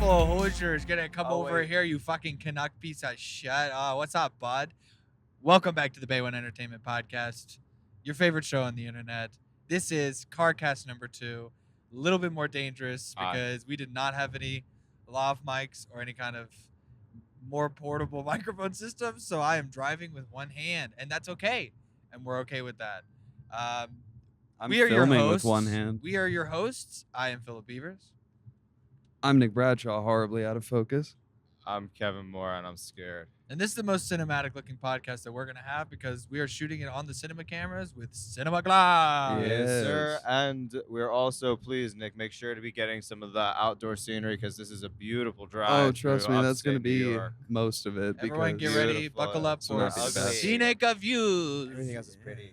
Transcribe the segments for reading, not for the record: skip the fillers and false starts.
Buffalo Hoosiers gonna come over here, you fucking Canuck piece of shit. What's up, bud? Welcome back to the BOE Entertainment Podcast, your favorite show on the internet. This is CarCast number 2, a little bit more dangerous because we did not have any lav mics or any kind of more portable microphone system, so I am driving with one hand, and that's okay, and we're okay with that. I'm we are your filming hosts. with one hand. We are your hosts. I am Philip Beavers. I'm Nick Bradshaw, horribly out of focus. I'm Kevin Moore, and I'm scared. And this is the most cinematic looking podcast that we're going to have because we are shooting it on the cinema cameras with cinema glass. Yes, sir. And we're also, please, Nick, make sure to be getting some of the outdoor scenery because this is a beautiful drive. Oh, trust me, that's going to upstate New be York. most of it. Everyone get ready, buckle up for scenic of views. Everything else is pretty.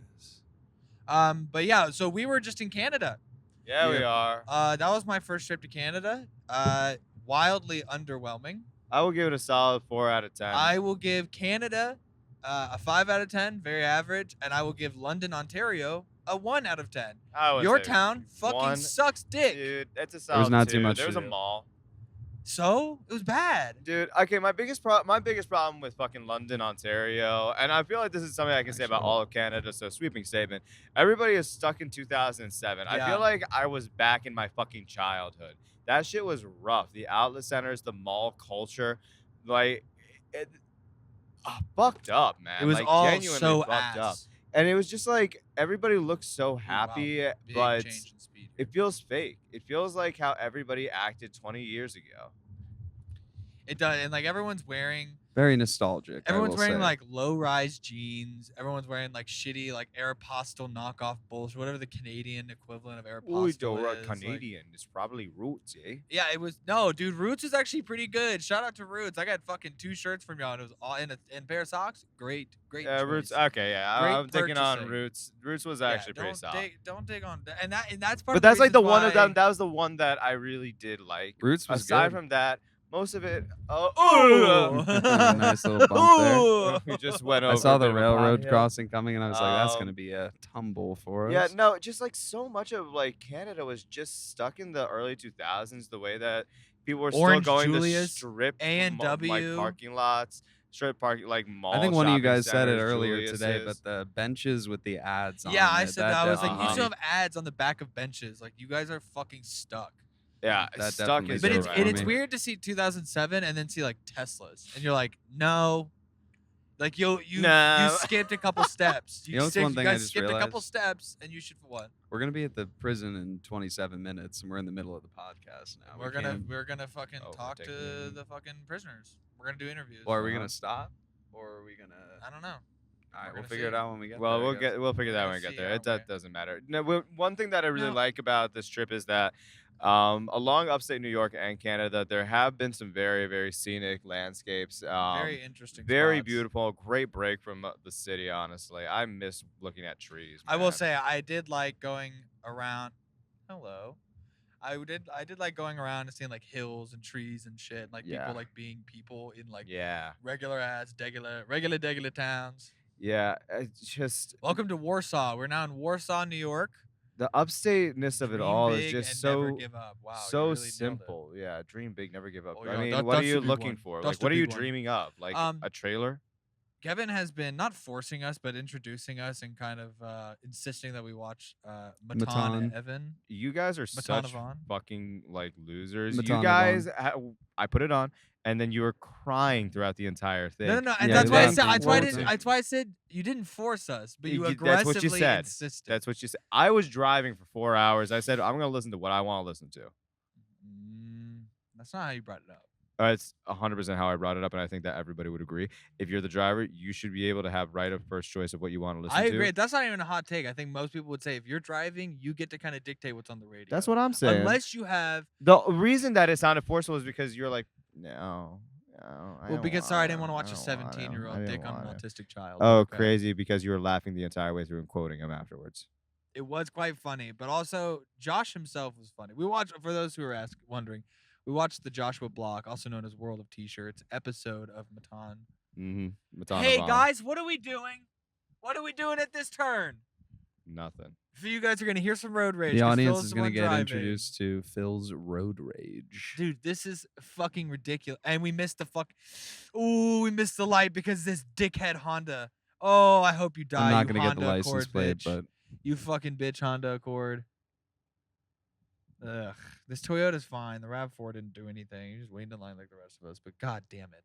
But yeah, so we were just in Canada. Yeah, we are. That was my first trip to Canada. Wildly underwhelming. I will give it a solid 4 out of 10. I will give Canada a 5 out of 10, very average, and I will give London, Ontario a 1 out of 10. Your town fucking sucks dick. Dude, it's a solid There was not 2. too much There was to a do. mall. So it was bad. Dude, okay, my biggest problem with fucking London, Ontario, and I feel like this is something I can say about all of Canada, so sweeping statement. Everybody is stuck in 2007. I Yeah. feel like I was back in my fucking childhood. That shit was rough. The outlet centers, the mall culture, like, fucked up, man. It was like, all genuinely so fucked up. ass. And it was just like, everybody looked so Wow. happy, Big but change in speed. it feels fake. It feels like how everybody acted 20 years ago. It does, and like everyone's wearing Very nostalgic. I Everyone's will wearing say. like low-rise jeans. Everyone's wearing like shitty like Aeropostale knockoff bullshit, whatever the Canadian equivalent of Aeropostale is. Canadian. It's probably Roots, eh? Yeah, it was no, dude. Roots is actually pretty good. Shout out to Roots. I got fucking 2 shirts from y'all. And it was all in a pair of socks. Great. Yeah, Roots. choice. Okay, yeah. Great I'm thinking on purchasing. Roots. Roots was Yeah, actually pretty solid. Don't dig on that. And that's part. But of that's like the reasons one of why- them. That was the one that I really did like. Roots was Aside good. from that, most of it. Nice little bump We just went over. I saw a the bit of a railroad pothill. crossing coming, and I was like, that's going to Um, be a tumble for us. Yeah, no, just like so much of like Canada was just stuck in the early 2000s. The way that people were Orange still going Julius, to strip A&W. like parking lots, strip parking like malls. I think one of you shopping guys said it centers, earlier today, Julius's. but the benches with the ads on Yeah, I it, said that. I was like, you definitely- still have ads on the back of benches. Like, you guys are fucking stuck. Yeah, That stuck definitely is But did it's it right. for it's me. weird to see 2007 and then see like Teslas, and you're like, no, like you No. skipped a couple steps. You know what's one thing I guys just skipped a couple realized? steps, and you should what? We're going to be at the prison in 27 minutes, and we're in the middle of the podcast now. We're gonna fucking talk to overtaking. the fucking prisoners. We're gonna do interviews. Or are we going to stop? Or are we going to... I don't know. All right, We're we'll gonna figure see. it out when we get Well, there. we'll figure that gonna when we get see there. out That there. doesn't matter. No, one thing that I really No. like about this trip is that along upstate New York and Canada, there have been some very, very scenic landscapes. Very interesting. Very spots. beautiful. Great break from the city. Honestly, I miss looking at trees. I will man. say I did like going around. Hello. I did like going around and seeing like hills and trees and shit. Like Yeah. people like being people in like Yeah, regular ass regular towns. yeah. It's just Welcome to Warsaw. We're now in Warsaw, New York. the upstateness of it Dream all big is just and never so give up. Wow, you so really nailed it. simple. Yeah, dream big, never give up. Oh, I yeah, mean, that- what are that's you the big looking one. for? That's Like, what the are you big one. dreaming of? Like a trailer? Kevin has been not forcing us, but introducing us and kind of insisting that we watch Matan Matan. Evan. You guys are such Matanavon. fucking like losers. Matanavon. You guys, I put it on, and then you were crying throughout the entire thing. No, and Yeah, that's why I that's said. That's why I important. didn't. That's why I said you didn't force us, but you That's aggressively what you said. insisted. That's what you said. I was driving for 4 hours. I said I'm gonna listen to what I want to listen to. That's not how you brought it up. It's 100% how I brought it up, and I think that everybody would agree. If you're the driver, you should be able to have right of first choice of what you want to listen I to. agree. That's not even a hot take. I think most people would say if you're driving, you get to kind of dictate what's on the radio. That's what I'm saying. Unless you have. The reason that it sounded forceful is because you're like, no. Well, because sorry, I didn't want to watch a 17-year-old dick on an autistic child. Oh, Okay. crazy! Because you were laughing the entire way through and quoting him afterwards. It was quite funny, but also Josh himself was funny. We watched, for those who are wondering, we watched the Joshua Block, also known as World of T-Shirts, episode of Matan. Mm-hmm. Hey guys, what are we doing? What are we doing at this turn? Nothing. For you guys are gonna hear some road rage. The 'cause audience Phil's is the going one to get driving. introduced to Phil's road rage. Dude, this is fucking ridiculous. And we missed the Ooh, we missed the light because this dickhead Honda. Oh, I hope you die. I'm not you going to get the Honda license Accord, plate, bitch. but You fucking bitch, Honda Accord. Ugh. This Toyota's fine. The RAV4 didn't do anything. He's just waiting in line like the rest of us. But god damn it.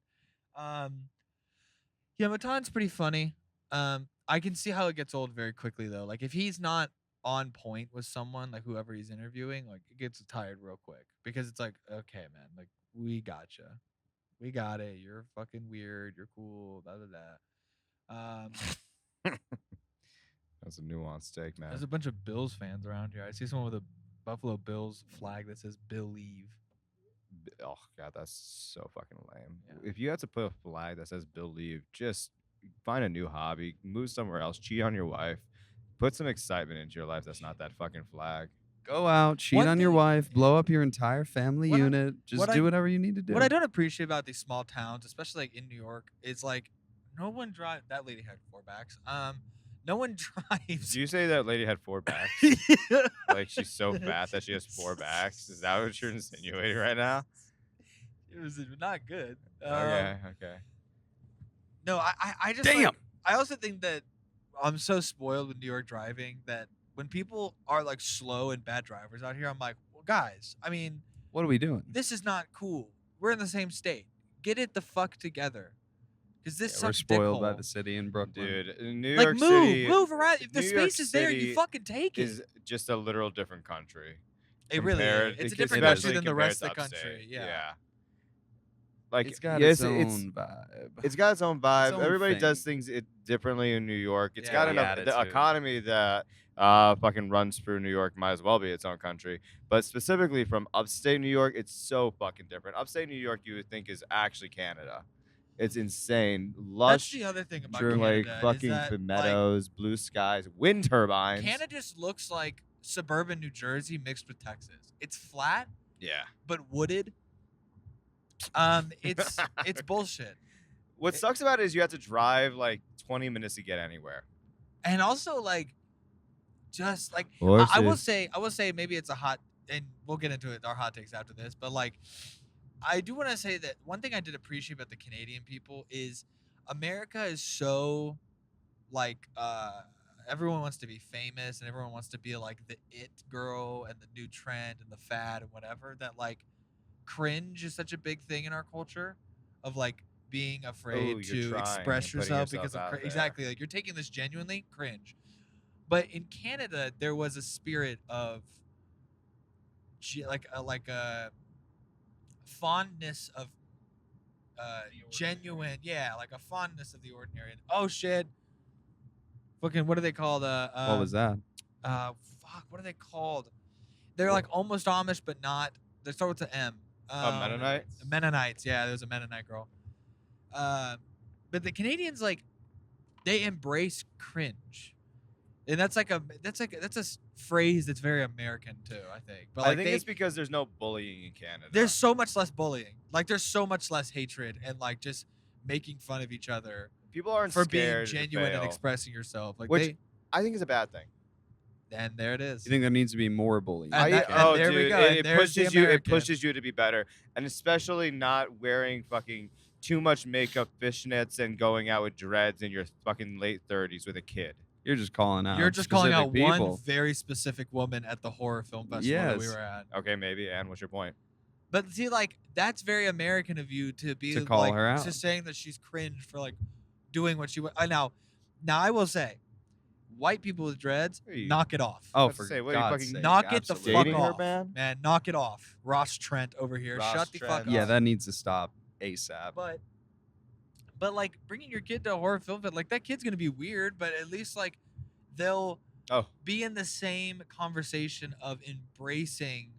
Yeah, Matan's pretty funny. I can see how it gets old very quickly though. Like if he's not on point with someone, like whoever he's interviewing, like it gets tired real quick because it's like, okay, man, like we gotcha, we got it. You're fucking weird. You're cool. Blah blah blah. That's a nuanced take, man. There's a bunch of Bills fans around here. I see someone with a Buffalo Bills flag that says Believe. Oh god, that's so fucking lame. Yeah. If you have to put a flag that says "Believe," just find a new hobby, move somewhere else, cheat on your wife, put some excitement into your life. That's not that fucking flag. go out, cheat One on your thing- wife, blow up your entire family What I- unit. Just what do I- whatever you need to do. What I don't appreciate about these small towns, especially like in New York, is like no one drives. That lady had 4 backs. No one drives. Did you say that lady had 4 backs? Like she's so fat that she has 4 backs? Is that what you're insinuating right now? It was not good. Okay. No, I just Damn. like, I also think that I'm so spoiled with New York driving that when people are like slow and bad drivers out here, I'm like, well, guys, I mean, What are we doing? this is not cool. We're in the same state. Get it the fuck together. Because this Yeah, we're sucks spoiled by dickhole. the city in Brooklyn. Dude, New Like York move, City move around. If the New York space is there, you City fucking take it. is just a literal different country. It really compared- is. It's a it- different especially country than the compared rest to of the country. upstate. Yeah. Like It's got yes, its own vibe. it's got its own vibe. own Everybody does thing. things differently in New York. It's Yeah. got The enough the attitude. economy that fucking runs through New York might as well be its own country. But specifically from upstate New York, it's so fucking different. Upstate New York, you would think is actually Canada. It's insane, That's lush, the other thing about True. Canada. like is fucking that, like, meadows, blue skies, wind turbines. Canada just looks like suburban New Jersey mixed with Texas. It's flat Yeah. but wooded. It's bullshit. What sucks about it is you have to drive like 20 minutes to get anywhere. And also like just like I will say maybe it's a hot, and we'll get into it, our hot takes after this, but like I do want to say that one thing I did appreciate about the Canadian people is America is so like everyone wants to be famous and everyone wants to be like the it girl and the new trend and the fad and whatever, that like cringe is such a big thing in our culture of like being afraid you're to trying express and putting yourself yourself because of out there. exactly, like you're taking this genuinely, cringe. But in Canada there was a spirit of like a fondness of genuine, yeah, like a fondness of the ordinary. And, oh shit, fucking what are they called? What was that? Fuck, what are they called? They're like almost Amish but not. They start with an M. Mennonites? Mennonites, yeah, there's a Mennonite girl. But the Canadians, like, they embrace cringe, and that's a phrase that's very American too, I think. But like I think it's because there's no bullying in Canada. there's so much less bullying. Like there's so much less hatred and like just making fun of each other people aren't for being scared to genuine and fail, expressing yourself. Like which I think is a bad thing. and there it is. You think there needs to be more bullying? And that- there we dude, go, It, and it there's the pushes you. It American. pushes you to be better, and especially not wearing fucking too much makeup, fishnets, and going out with dreads in your fucking late 30s with a kid. You're just calling out. You're just calling out specific people. one very specific woman at the horror film festival that we Yes. were at. Okay, maybe. And what's your point? But see, like that's very American of you to be To call like, her out. to saying that she's cringe for like doing what she. Now I will say, white people with dreads, Hey, knock it off. Oh, Let's for say, what are you God's fucking sake, knock it the absolutely. fuck Dating her, off, man? Knock it off. Ross Trent over here. Ross Shut the fuck Trent. up. Yeah, that needs to stop ASAP. But like bringing your kid to a horror film, like that kid's gonna be weird, but at least like they'll Oh, be in the same conversation of embracing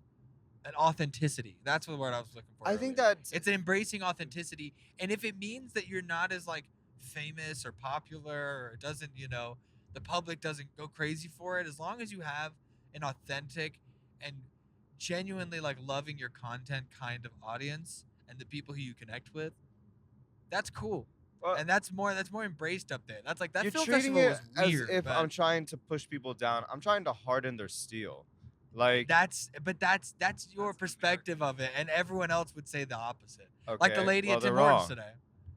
an authenticity. That's the word I was looking for. I think earlier. that It's an embracing authenticity, and if it means that you're not as like famous or popular, or it doesn't, the public doesn't go crazy for it, as long as you have an authentic and genuinely like loving your content kind of audience and the people who you connect with, that's cool. Well, and that's more embraced up there. That's like that you're film treating festival it was as weird. if but I'm trying to push people down. I'm trying to harden their steel. Like that's your perspective of it, and everyone else would say the opposite. okay, Like the lady well, at they're Tim Hortons wrong. today.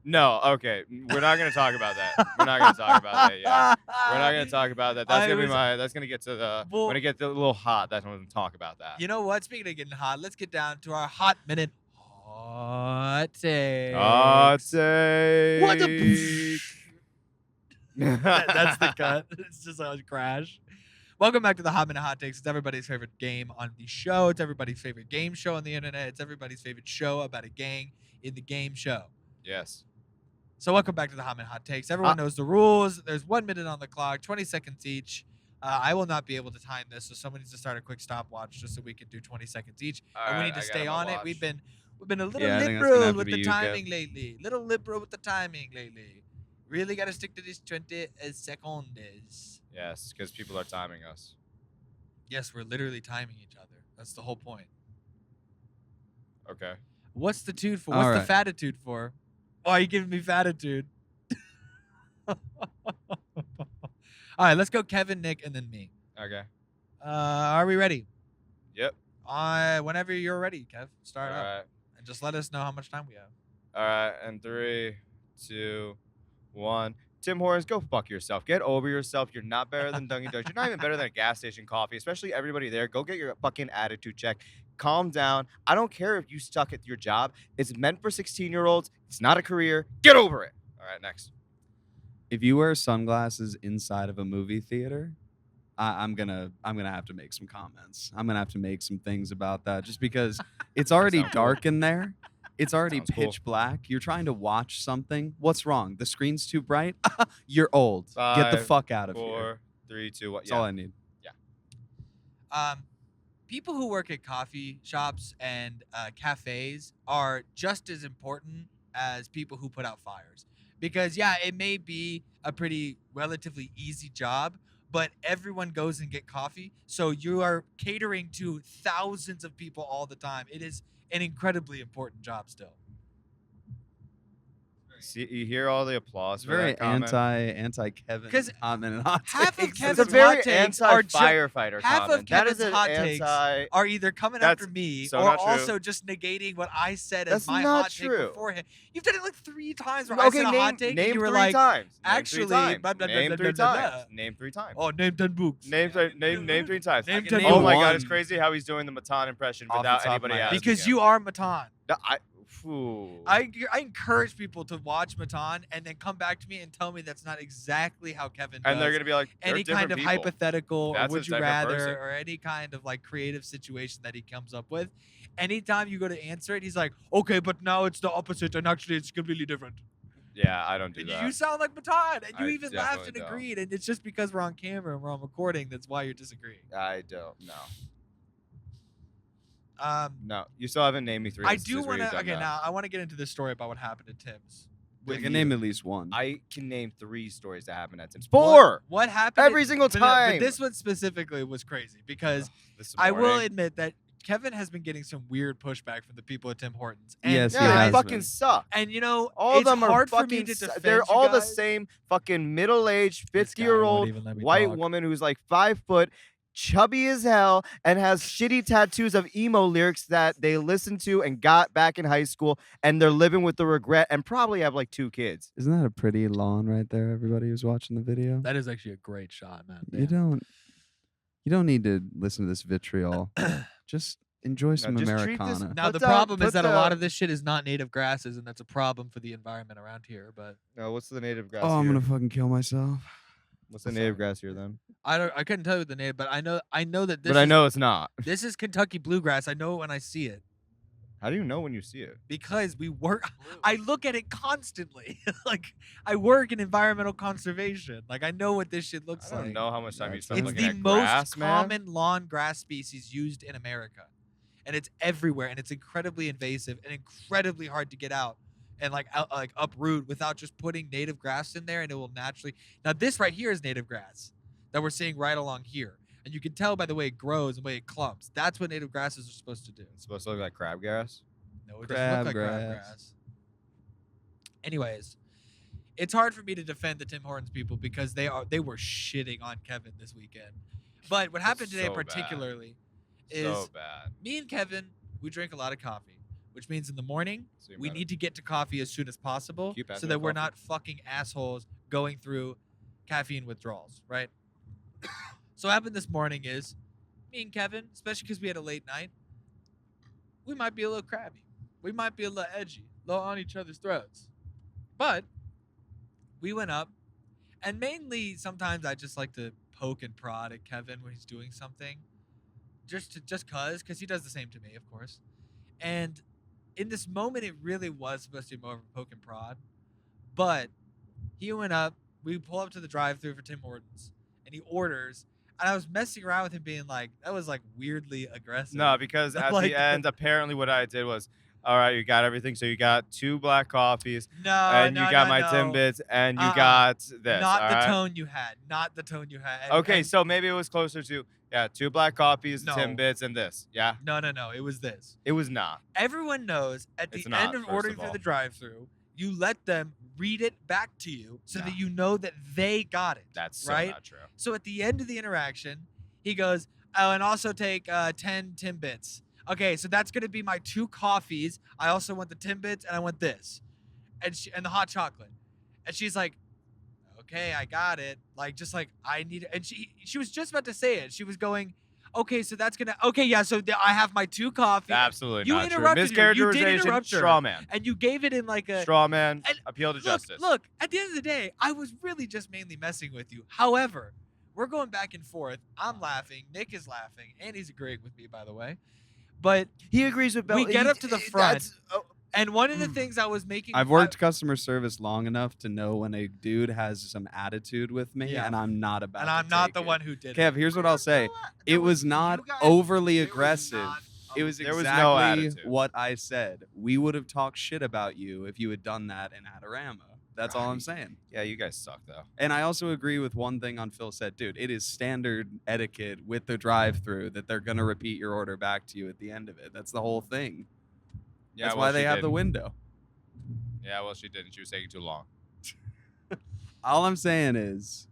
No, okay, we're not gonna talk about that. We're not gonna talk about that yet. We're not gonna talk about that. That's That's gonna get to the. Well- when it gets a little hot, that's when we're gonna talk about that. You know what? Speaking of getting hot, let's get down to our hot minute. Hot takes. Hot take. What the? That's the cut. It's just a crash. Welcome back to the Hot Minute Hot Takes. It's everybody's favorite game on the show. It's everybody's favorite game show on the internet. It's everybody's favorite show about a gang in the game show. Yes. So welcome back to the Hot Minute Hot Takes. Everyone knows the rules. There's 1 minute on the clock, 20 seconds each. I will not be able to time this, so someone needs to start a quick stopwatch just so we can do 20 seconds each. And we need to stay on it. We've been a little Yeah, I think that's gonna liberal have to with be the you, timing lately. Little liberal with the timing lately. Really got to stick to these 20 seconds. Yes, because people are timing us. Yes, we're literally timing each other. That's the whole point. Okay. What's the tude for? All What's right. the fatitude for? Oh, are you giving me fatitude? All right, let's go Kevin, Nick, and then me. Okay. Are we ready? Yep. Whenever you're ready, Kev, start All up. right. And just let us know how much time we have. All right. And 3, 2, 1. Tim Hortons, go fuck yourself. Get over yourself. You're not better than Dunkin' Donuts. You're not even better than a gas station coffee, especially everybody there. Go get your fucking attitude check. Calm down. I don't care if you suck at your job. It's meant for 16-year-olds. It's not a career. Get over it. All right, next. If you wear sunglasses inside of a movie theater, I'm gonna have to make some comments. I'm gonna have to make some things about that, just because it's already sounds cool. dark in there. It's already Sounds cool. pitch black. You're trying to watch something. What's wrong? The screen's too bright. You're old. Get the 5, fuck out of 4, here. 3, 2, 1. That's all I need. People who work at coffee shops and cafes are just as important as people who put out fires. Because, yeah, it may be a pretty relatively easy job, but everyone goes and get coffee. So you are catering to thousands of people all the time. It is an incredibly important job still. See, you hear all the applause. It's for very that comment? anti Kevin. 'Cause hot minute hot half of takes. Kevin's It's a very hot takes are anti-firefighter half of comment. That is Kevin's an hot takes anti. are either coming That's after me so or not true. also just negating what I said as That's my not hot take true. beforehand. You've done it like 3 times where I Okay, said a name, hot take name and you were 3 like, times. actually, name 3 times. blah, blah, blah, Name blah, 3 blah, blah, times. blah. Name 3 times. oh, name 10 books. Name 3 times. Name can 10 name Oh books. my God, one. it's crazy how he's doing the Matan impression Off the without top of anybody my head. asking Because him. you are Matan. No, Ooh. I encourage people to watch Matan and then come back to me and tell me that's not exactly how Kevin does. And they're gonna be like, they're any kind different of people. hypothetical or That's a would you different rather person. or any kind of like creative situation that he comes up with. Anytime you go to answer it, he's like, okay, but now it's the opposite and actually it's completely different. Yeah, I don't do And that. you sound like Matan and you I even laughed and definitely don't. agreed. And it's just because we're on camera and we're on recording that's why you're disagreeing. I don't. No. No, You still haven't named me 3 I instances do where want you've to. done Okay, that. now I want to get into this story about what happened at Tim's. I with can you. name at least one. I can name 3 stories that happened at Tim's. What- 4 What happened every at- single but time. this one specifically was crazy because This I will morning. admit that Kevin has been getting some weird pushback from the people at Tim Hortons. And Yes, he Yeah, has they fucking been. suck. And you know, All of it's them are hard for fucking. me to defend They're you all the guys. same fucking middle-aged, This guy 50-year-old won't even let me white talk. woman who's like 5 foot, chubby as hell, and has shitty tattoos of emo lyrics that they listened to and got back in high school, and they're living with the regret and probably have like 2 kids. Isn't that a pretty lawn right there? Everybody who's watching the video. That is actually a great shot, man. You don't need to listen to this vitriol. Just enjoy some just treat this- Americana. Now Put the the- problem is put that a the- lot of this shit is not native grasses, and that's a problem for the environment around here. But No, what's the native grass Oh, I'm here? gonna fucking kill myself. What's the native grass here then? I couldn't tell you the name, but I know that this. But I is- know it's not. this is Kentucky bluegrass. I know it when I see it How do you know when you see it? because we work. I look at it constantly. Like I work in environmental conservation. Like I know what this shit looks I don't like. know how much time you It's spend It's looking the at most grass, man. common lawn grass species used in America. And it's everywhere, and it's incredibly invasive and incredibly hard to get out and like uproot without just putting native grass in there, and it will naturally. Now this right here is native grass that we're seeing right along here, and you can tell by the way it grows and the way it clumps. That's what native grasses are supposed to do. It's supposed to look like crabgrass. No, it doesn't look like Crabgrass. crabgrass. Anyways, it's hard for me to defend the Tim Hortons people because they were shitting on Kevin this weekend. But what happened today so bad. particularly is So bad. me and Kevin, we drink a lot of coffee, which means in the morning Same we better. need to get to coffee as soon as possible Keep so asking that about we're coffee. not fucking assholes going through caffeine withdrawals, right? So what happened this morning is me and Kevin, especially because we had a late night, we might be a little crabby. We might be a little edgy, a little on each other's throats. But we went up, and mainly sometimes I just like to poke and prod at Kevin when he's doing something, just because he does the same to me, of course. And in this moment, it really was supposed to be more of a poke and prod, but he went up. We pull up to the drive-thru for Tim Hortons, and he orders. And I was messing around with him, being like, that was like weirdly aggressive. No, because at Like- the end, apparently what I did was, all right, you got everything. So you got 2 black coffees, No, and no, you got no, my no. Timbits, and you Uh-uh. got this. Not all the right? tone you had. Not the tone you had. Okay, And- so maybe it was closer to 2 black coffees, No. Timbits, and this. Yeah, no. It was this. it was not. Everyone knows at the It's not, end of first ordering of through all. the drive-through, you let them read it back to you so No. that you know that they got it. That's so right. not true. So at the end of the interaction, he goes, "Oh, and also take 10 Timbits." Okay, so that's gonna be my 2 coffees. I also want the Timbits and I want this, and the hot chocolate. And she's like, "Okay, I got it." Like just like I need it. And she was just about to say it. She was going, "Okay, so that's gonna yeah. So I have my 2 coffees." Absolutely You not true. interrupted her. You did Mischaracterization, interrupt her. straw man. And you gave it in like a Straw man, and appeal to justice. Look, at the end of the day, I was really just mainly messing with you. However, we're going back and forth. I'm laughing. Nick is laughing. And he's agreeing with me, by the way. But He agrees with We get up to the front. and one of the things I was making I've worked customer service long enough to know when a dude has some attitude with me, Yeah. and I'm not about. and to I'm not take the it. one who did it. Kev, here's what I'll say. It was not overly aggressive. It was There was exactly no attitude. what I said. We would have talked shit about you if you had done that in Adorama. That's all I'm Right. saying. Yeah, you guys suck though. And I also agree with one thing on Phil said, dude, it is standard etiquette with the drive-through that they're going to repeat your order back to you at the end of it. That's the whole thing. Yeah, That's well, why they she have the didn't. window. Yeah, well, she didn't. She was taking too long. All I'm saying is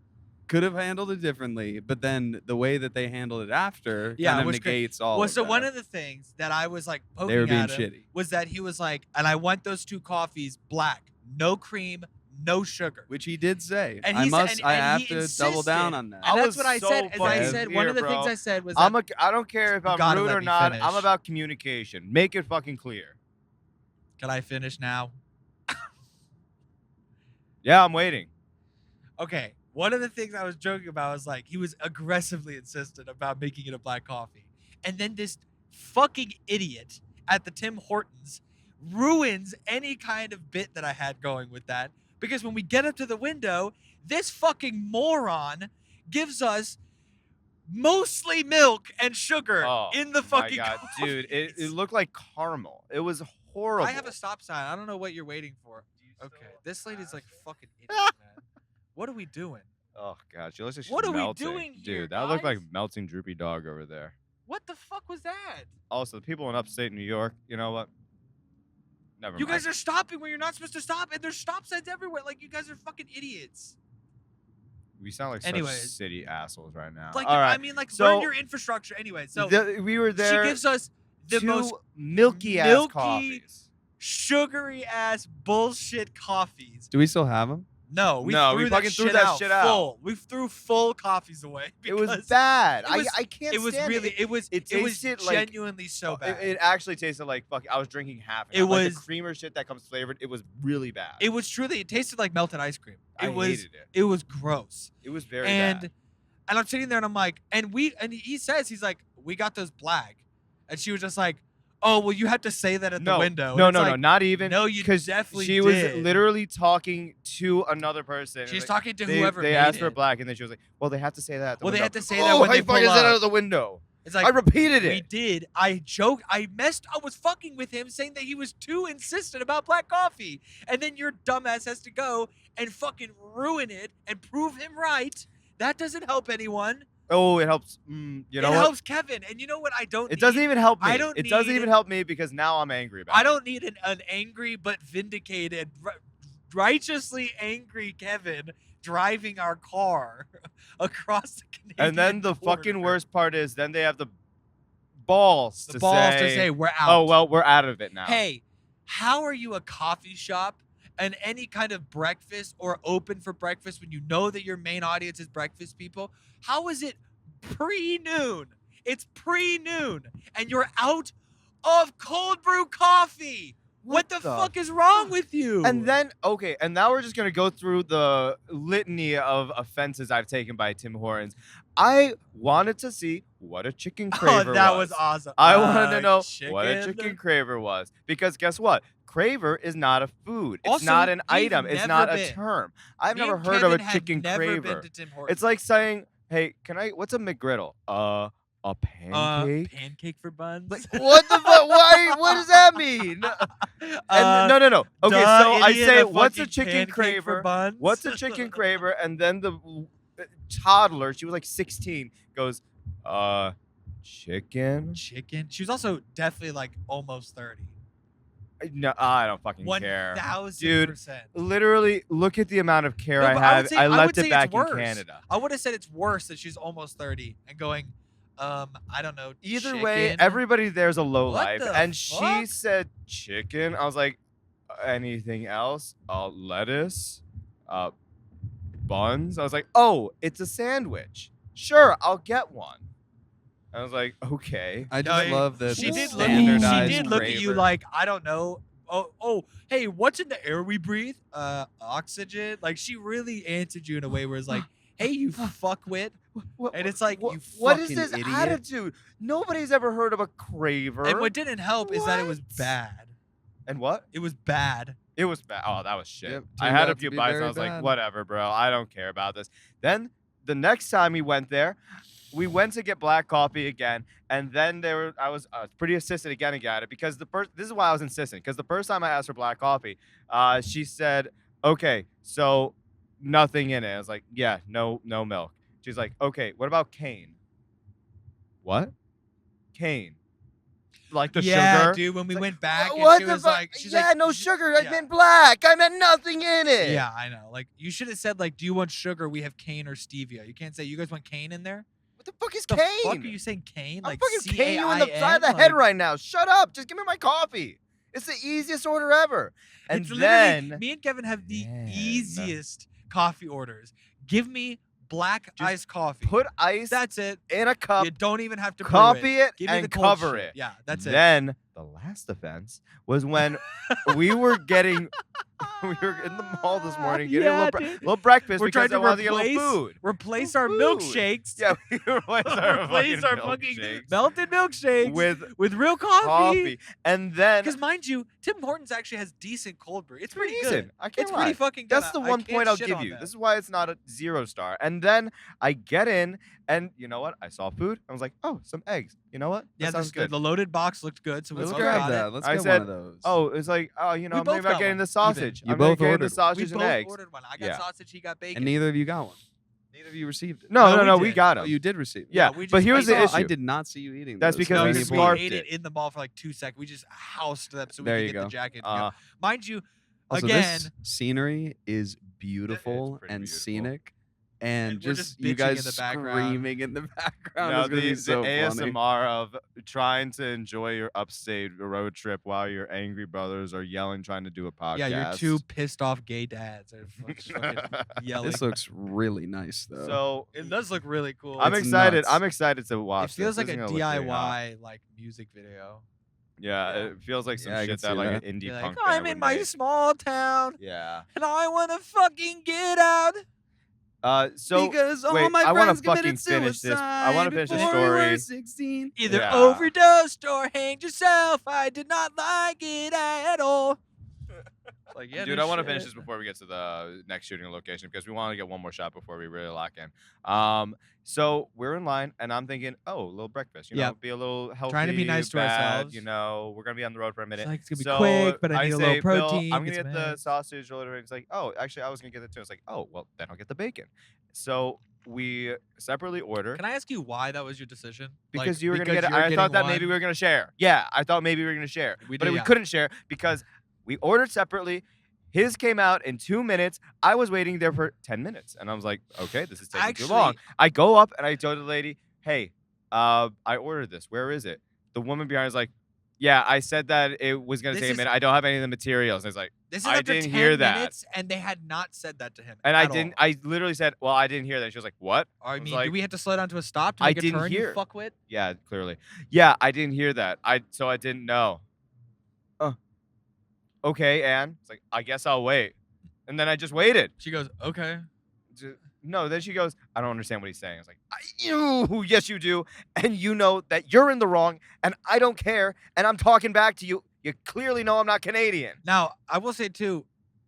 could have handled it differently, but then the way that they handled it after Yeah, it kind of was great. negates all Well, of so that. one of the things that I was like poking They were being at him shitty. was that he was like, and I want those 2 coffees black, no cream, no sugar. Which he did say. And I he said- must. and- I and have he to double down insisted. on that. I And that's was what I so said. As I fucking said, one of the clear, things bro. I said was that I don't care if You I'm gotta rude let or me not. finish. I'm about communication. Make it fucking clear. can I finish now? Yeah, I'm waiting. Okay, one of the things I was joking about was like he was aggressively insistent about making it a black coffee. And then this fucking idiot at the Tim Hortons ruins any kind of bit that I had going with that. Because when we get up to the window, this fucking moron gives us mostly milk and sugar Oh, in the my fucking God, dude, it coffees. looked like caramel. It was horrible. I have a stop sign. I don't know what you're waiting for. Okay, this lady's like fucking idiot, man. What are we doing? Oh god, she looks like she's What are we melting. doing here, Dude, that looked like guys? melting droopy dog over there. What the fuck was that? Also, the people in upstate New York, you know what? Never You mind. guys are stopping where you're not supposed to stop, and there's stop signs everywhere. Like you guys are fucking idiots. We sound like Anyways. such city assholes right now. Like All right. I mean, like so- learn your infrastructure anyway. So we were there. she gives us the 2 most milky ass milky- coffees. sugary ass bullshit coffees. Do we still have them? No, we No, threw we that fucking threw shit that out shit out. full. We threw full coffees away. It was because bad. it was- I can't It was stand really. it. It was. it It was tasted like- genuinely so bad. It actually tasted like fuck. I was drinking half. And It half. Like was- the creamer shit that comes flavored. It was really bad. It was truly. It tasted like melted ice cream. It I was. hated it. It was gross. It was very and bad. and I'm sitting there and I'm like, and he says he's like, we got those black, and she was just like, oh well, you have to say that at the window. No, And no, it's no, like, not even. No, you because definitely she was did. literally talking to another person. She's Like, talking to they, whoever. They made asked for it. black, and then she was like, "Well, they have to say that." At the Well, they window. had to say that Oh, when how they you fucking pull said it up. out of the window. It's like I repeated we it. did. I joked. I was fucking with him, saying that he was too insistent about black coffee, and then your dumbass has to go and fucking ruin it and prove him right. That doesn't help anyone. Oh, it helps. You know it what? helps Kevin. And you know what? I don't. It doesn't need- even help me. I don't It doesn't need- even help me because now I'm angry about I it. don't need an angry but vindicated righteously angry Kevin driving our car across the Canadian And then the border. fucking worst part is then they have the balls The to balls say, to say we're out. oh, well, we're out of it now. Hey, how are you a coffee shop and any kind of breakfast or open for breakfast when you know that your main audience is breakfast people? How is it pre-noon? It's pre-noon and you're out of cold brew coffee. What the fuck is wrong with you? And then, okay, and now we're just going to go through the litany of offenses I've taken by Tim Hortons. I wanted to see what a chicken craver was. that was awesome. I wanted to know what a chicken? chicken craver was. Because guess what? Craver is not a food. It's Also, not an we've item. It's never not a been. term. I've Me never and heard of a Kevin had chicken never craver. been to Tim Hortons. It's like saying, hey, what's a McGriddle? A pancake? Pancake for buns. Like, what the fuck? Why? What does that mean? And no. Okay, duh, so I idiot, say, a what's a fucking chicken pancake for craver? buns? What's a chicken craver? And then the toddler, she was like 16, goes, chicken? Chicken. She was also definitely like almost 30. No, I don't fucking care. 1,000%. Literally, look at the amount of care No, I but have. would I would left say it it's back in worse. Canada. I would have said it's worse that she's almost 30 and going, I don't know. Either way, chicken? everybody there's a low What life. the And she fuck? said chicken. I was like, anything else? Lettuce? Buns? I was like, oh, it's a sandwich. Sure, I'll get one. I was like, okay. I just No, love that She the did look at you. She standardized did look at you craver. like, I don't know. Oh, hey, what's in the air we breathe? Oxygen. Like she really answered you in a way where it's like, hey, you fuckwit. And it's like, you what is fucking this idiot. attitude? Nobody's ever heard of a craver. And what didn't help is that it was What? bad. And what? It was bad. It was bad. Oh, that was shit. Yep, I turned had out a to few be bites and very I was like, bad. whatever, bro. I don't care about this. Then the next time we went there, we went to get black coffee again, and then I was pretty insistent again and got it because this is why I was insistent because the first time I asked for black coffee, she said, okay, so nothing in it. I was like, yeah, no milk. She's like, okay, what about cane? What? Cane? Like the yeah, sugar? dude. When we It's like, went back, and what she the was fuck? like, she's yeah, like, no you- sugar. I yeah. meant black. I meant nothing in it. Yeah, I know. Like you should have said like, do you want sugar? We have cane or stevia. You can't say you guys want cane in there. What the fuck is The cane? fuck are you saying cane? I'm Like fucking cane you in the side of the CAIN? head Like, right now. Shut up. Just give me my coffee. It's the easiest order ever. And it's then literally, me and Kevin have the Man. easiest coffee orders. Give me black Just iced coffee. put ice That's it. in a cup, You don't even have to brew copy it, Give me and the cold cover shit. it. Yeah, that's it. Then the last offense was when we were getting, we were in the mall this morning getting Yeah, a dude. little breakfast We're because trying I to wanted to get a replace little food. Replace our Food. milkshakes. Yeah, we replaced our replace our fucking fucking milkshakes melted milkshakes with real coffee. coffee. And then Because mind you, Tim Hortons actually has decent cold brew. It's pretty good. decent. I can't It's lie. pretty fucking good. That's the I one can't point I'll shit give on you. that. This is why it's not a 0-star. And then I get in, and you know what? I saw food. I was like, oh, some eggs. You know what? Yeah, That sounds good. the loaded box looked good, so we Let's both grab got that. it. Let's I get said, one of those. Oh, it's like, oh, you know, We I'm both thinking about got getting one, the even. sausage. You I'm gonna both get the ordered one. sausage We and both eggs. ordered one. I got Yeah. sausage. He got bacon. and neither of you got one. Neither of you received it. No, we we did. got Oh, them. you did receive it. Yeah, we but just- here's the I issue. I did not see you eating That's those. because No, we because we scarfed ate it it. in the mall for like 2 seconds. We just housed them so we There could you get go. the jacket. and Uh-huh. go. Mind you, Also, again, this scenery is beautiful pretty and beautiful. scenic, and And we're just just you bitching guys in the background. screaming in the background No, is gonna the be so funny. ASMR of trying to enjoy your upstate road trip while your angry brothers are yelling, trying to do a podcast. yeah, your two pissed off gay dads are fucking yelling. This looks really nice though. So It does look really cool. I'm It's excited. nuts. I'm excited to It watch. feels this. like a This is gonna look pretty hot. DIY like music video. Yeah, Yeah. it feels like some Yeah, I can shit that see like that. an indie You're like, punk I'm band in would my make. small town Yeah. and I want to fucking get out. So because all wait, my I wanna friends committed fucking finish this. I suicide wanna finish the before we story. were 16. Either Yeah. overdosed or hanged yourself. I did not like it at all. Like, yeah, Dude, no I want to shit. finish this before we get to the next shooting location because we want to get one more shot before we really lock in. So we're in line, and I'm thinking, oh, a little breakfast, you know, Yep. be a little healthy, Trying to be nice to bad, ourselves. You know, we're gonna be on the road for a minute. It's like, it's gonna be So quick, but I need a say, little Bill, protein. I'm get gonna some get the eggs. sausage order. It's like, oh, actually, I was gonna get that too. It's like, oh, well, then I'll get the bacon. So we separately order. Can I ask you why that was your decision? Because Like, you were gonna because get it. you were I thought getting that maybe one? we were gonna share. Yeah, I thought maybe we were gonna share. We But did, we yeah. couldn't share because we ordered separately. His came out in 2 minutes. I was waiting there for 10 minutes. And I was like, okay, this is taking too long. I go up and I told the lady, hey, I ordered this. Where is it? The woman behind is like, yeah, I said that it was going to take a minute. I don't have any of the materials. And I was like, This is I after didn't 10 hear that. minutes, and they had not said that to him. And at I didn't. all. I literally said, well, I didn't hear that. She was like, what? I mean, like, do we have to slow down to a stop to I make a didn't turn, hear. you fuckwit? Yeah, clearly. Yeah, I didn't hear that. So I didn't know. Okay, Anne. It's like, I guess I'll wait. And then I just waited. She goes, okay. No, then she goes, I don't understand what he's saying. I was like, yes, you do. And you know that you're in the wrong, and I don't care, and I'm talking back to you. You clearly know I'm not Canadian. Now, I will say, too,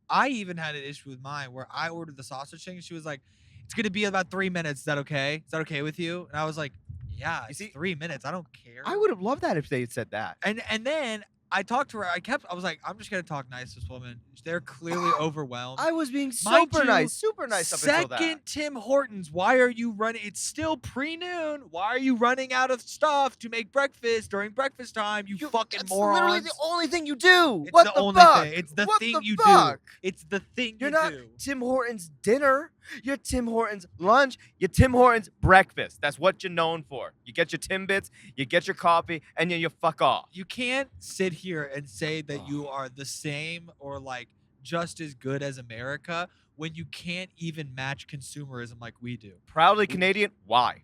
I even had an issue with mine where I ordered the sausage thing, and she was like, it's going to be about 3 minutes. Is that okay? Is that okay with you? And I was like, yeah, it's 3 minutes. I don't care. I would have loved that if they had said that. And then I talked to her. I was like, I'm just going to talk nice to this woman. They're clearly overwhelmed. I was being Mind super you, nice up until that. Second Tim Hortons, why are you running? It's still pre-noon. Why are you running out of stuff to make breakfast during breakfast time, you fucking morons? Literally the only thing you do. It's what the the only fuck? thing. It's the What thing the you fuck? do. It's the thing You're you not do. Tim Hortons dinner. You're Tim Hortons lunch. You're Tim Hortons breakfast. That's what you're known for. You get your Timbits, you get your coffee, and then you fuck off. You can't sit here and say that you are the same or like just as good as America when you can't even match consumerism like we do. Proudly Canadian. Why?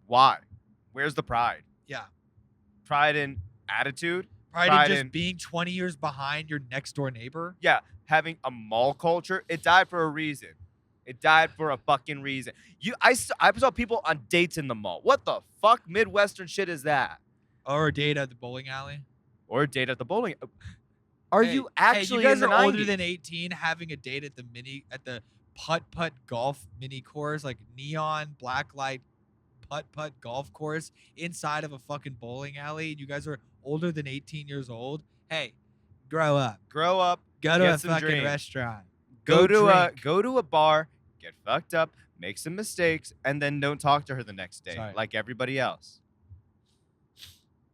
Why? Where's the pride? Yeah. Pride in attitude? Pride in just being 20 years behind your next door neighbor? Yeah. Having a mall culture. It died for a reason. It died for a fucking reason. I saw people on dates in the mall. What the fuck Midwestern shit is that? Or a date at the bowling alley? Or a date at the bowling. Are you actually you guys in the are older 90s? than 18 having a date at the putt-putt golf mini course, like neon black light putt-putt golf course inside of a fucking bowling alley, and you guys are older than 18 years old? Hey, grow up. Grow up. Go to Get a some fucking dreams. restaurant. Go to drink. a bar, get fucked up, make some mistakes, and then don't talk to her the next day Sorry. like everybody else.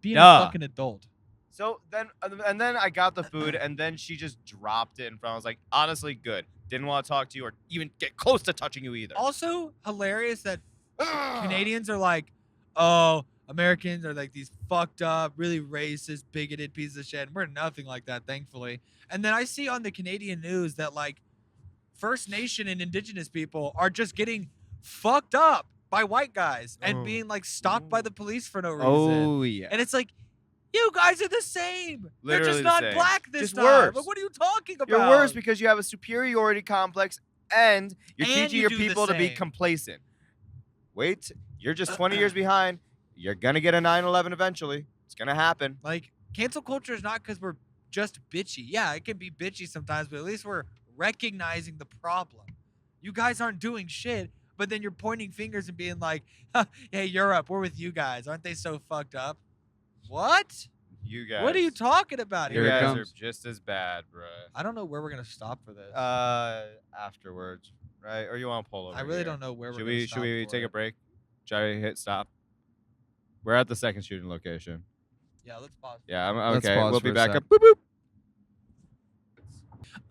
Be Duh. a fucking adult. So then I got the food, and then she just dropped it in front. I was like, honestly, good. Didn't want to talk to you or even get close to touching you either. Also hilarious that Canadians are like, oh, Americans are like these fucked up, really racist, bigoted pieces of shit. We're nothing like that, thankfully. And then I see on the Canadian news that like First Nation and Indigenous people are just getting fucked up by white guys and being like stopped by the police for no reason. Oh yeah. And it's like, you guys are the same. They're Literally just the not same. black this Just time. worse. Like, what are you talking about? You're worse because you have a superiority complex and you're And teaching you your do the people to be same. complacent. Wait, you're just 20 years behind. You're going to get a 9/11 eventually. It's going to happen. Like, cancel culture is not because we're just bitchy. Yeah, it can be bitchy sometimes, but at least we're recognizing the problem. You guys aren't doing shit, but then you're pointing fingers and being like, hey, Europe, we're with you guys. Aren't they so fucked up? What? You guys. What are you talking about You Here it here? guys comes. are just as bad, bro. I don't know where we're going to stop for this. Afterwards, right? Or you want to pull over I really here? don't know where Should we're going we to stop should we for take it. a break? Should I hit stop? We're at the second shooting location. Yeah, let's pause. Yeah, Let's okay. pause We'll for be a back sec. up. Boop,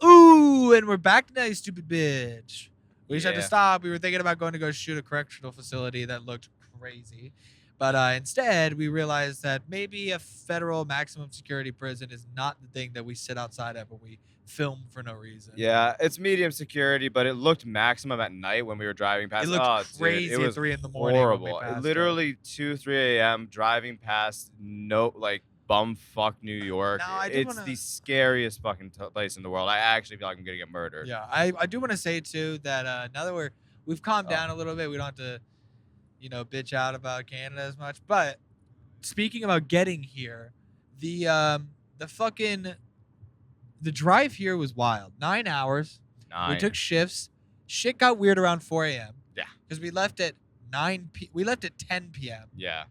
boop. Ooh, and we're back now, you stupid bitch. We just had to Yeah. stop. We were thinking about going to go shoot a correctional facility that looked crazy. But instead, we realized that maybe a federal maximum security prison is not the thing that we sit outside at when we film for no reason. Yeah, it's medium security, but it looked maximum at night when we were driving past. It looked oh, crazy dude, it was at 3 in the morning. when we horrible. passed it. Literally 3 a.m. driving past bumfuck New York. No, I do It's wanna- the scariest fucking place in the world. I actually feel like I'm gonna get murdered. Yeah, I do want to say too that now that we've calmed down a little bit, we don't have to, bitch out about Canada as much. But speaking about getting here, the drive here was wild. 9 hours. We took shifts. Shit got weird around 4 a.m. Yeah. Because we left at 10 p.m. Yeah.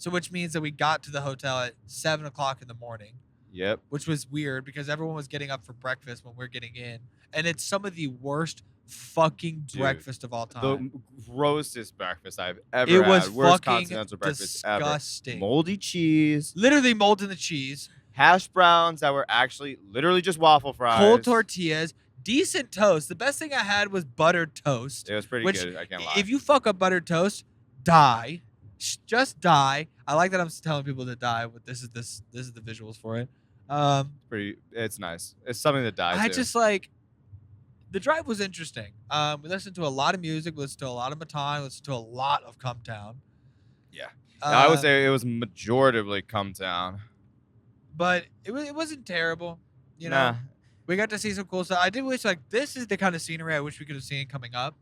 So which means that we got to the hotel at 7 o'clock in the morning, Yep. which was weird because everyone was getting up for breakfast when we're getting in. And it's some of the worst fucking Dude, breakfast of all time. The grossest breakfast I've ever It was had. Worst fucking continental breakfast ever. disgusting. Moldy cheese. Literally mold in the cheese. hash browns that were actually literally just waffle fries. Cold tortillas, decent toast. The best thing I had was buttered toast. It was pretty which, good. I can't lie. If you fuck up buttered toast, die. Just die. I like that I'm telling people to die. But this is the visuals for it. It's nice. It's something to die I to. just like. The drive was interesting. We listened to a lot of music. We listened to a lot of Matan. We listened to a lot of Come Town. Yeah. I would say it was majoritively Come Town. But it wasn't terrible. You know, Nah. we got to see some cool stuff. I did wish this is the kind of scenery I wish we could have seen coming up.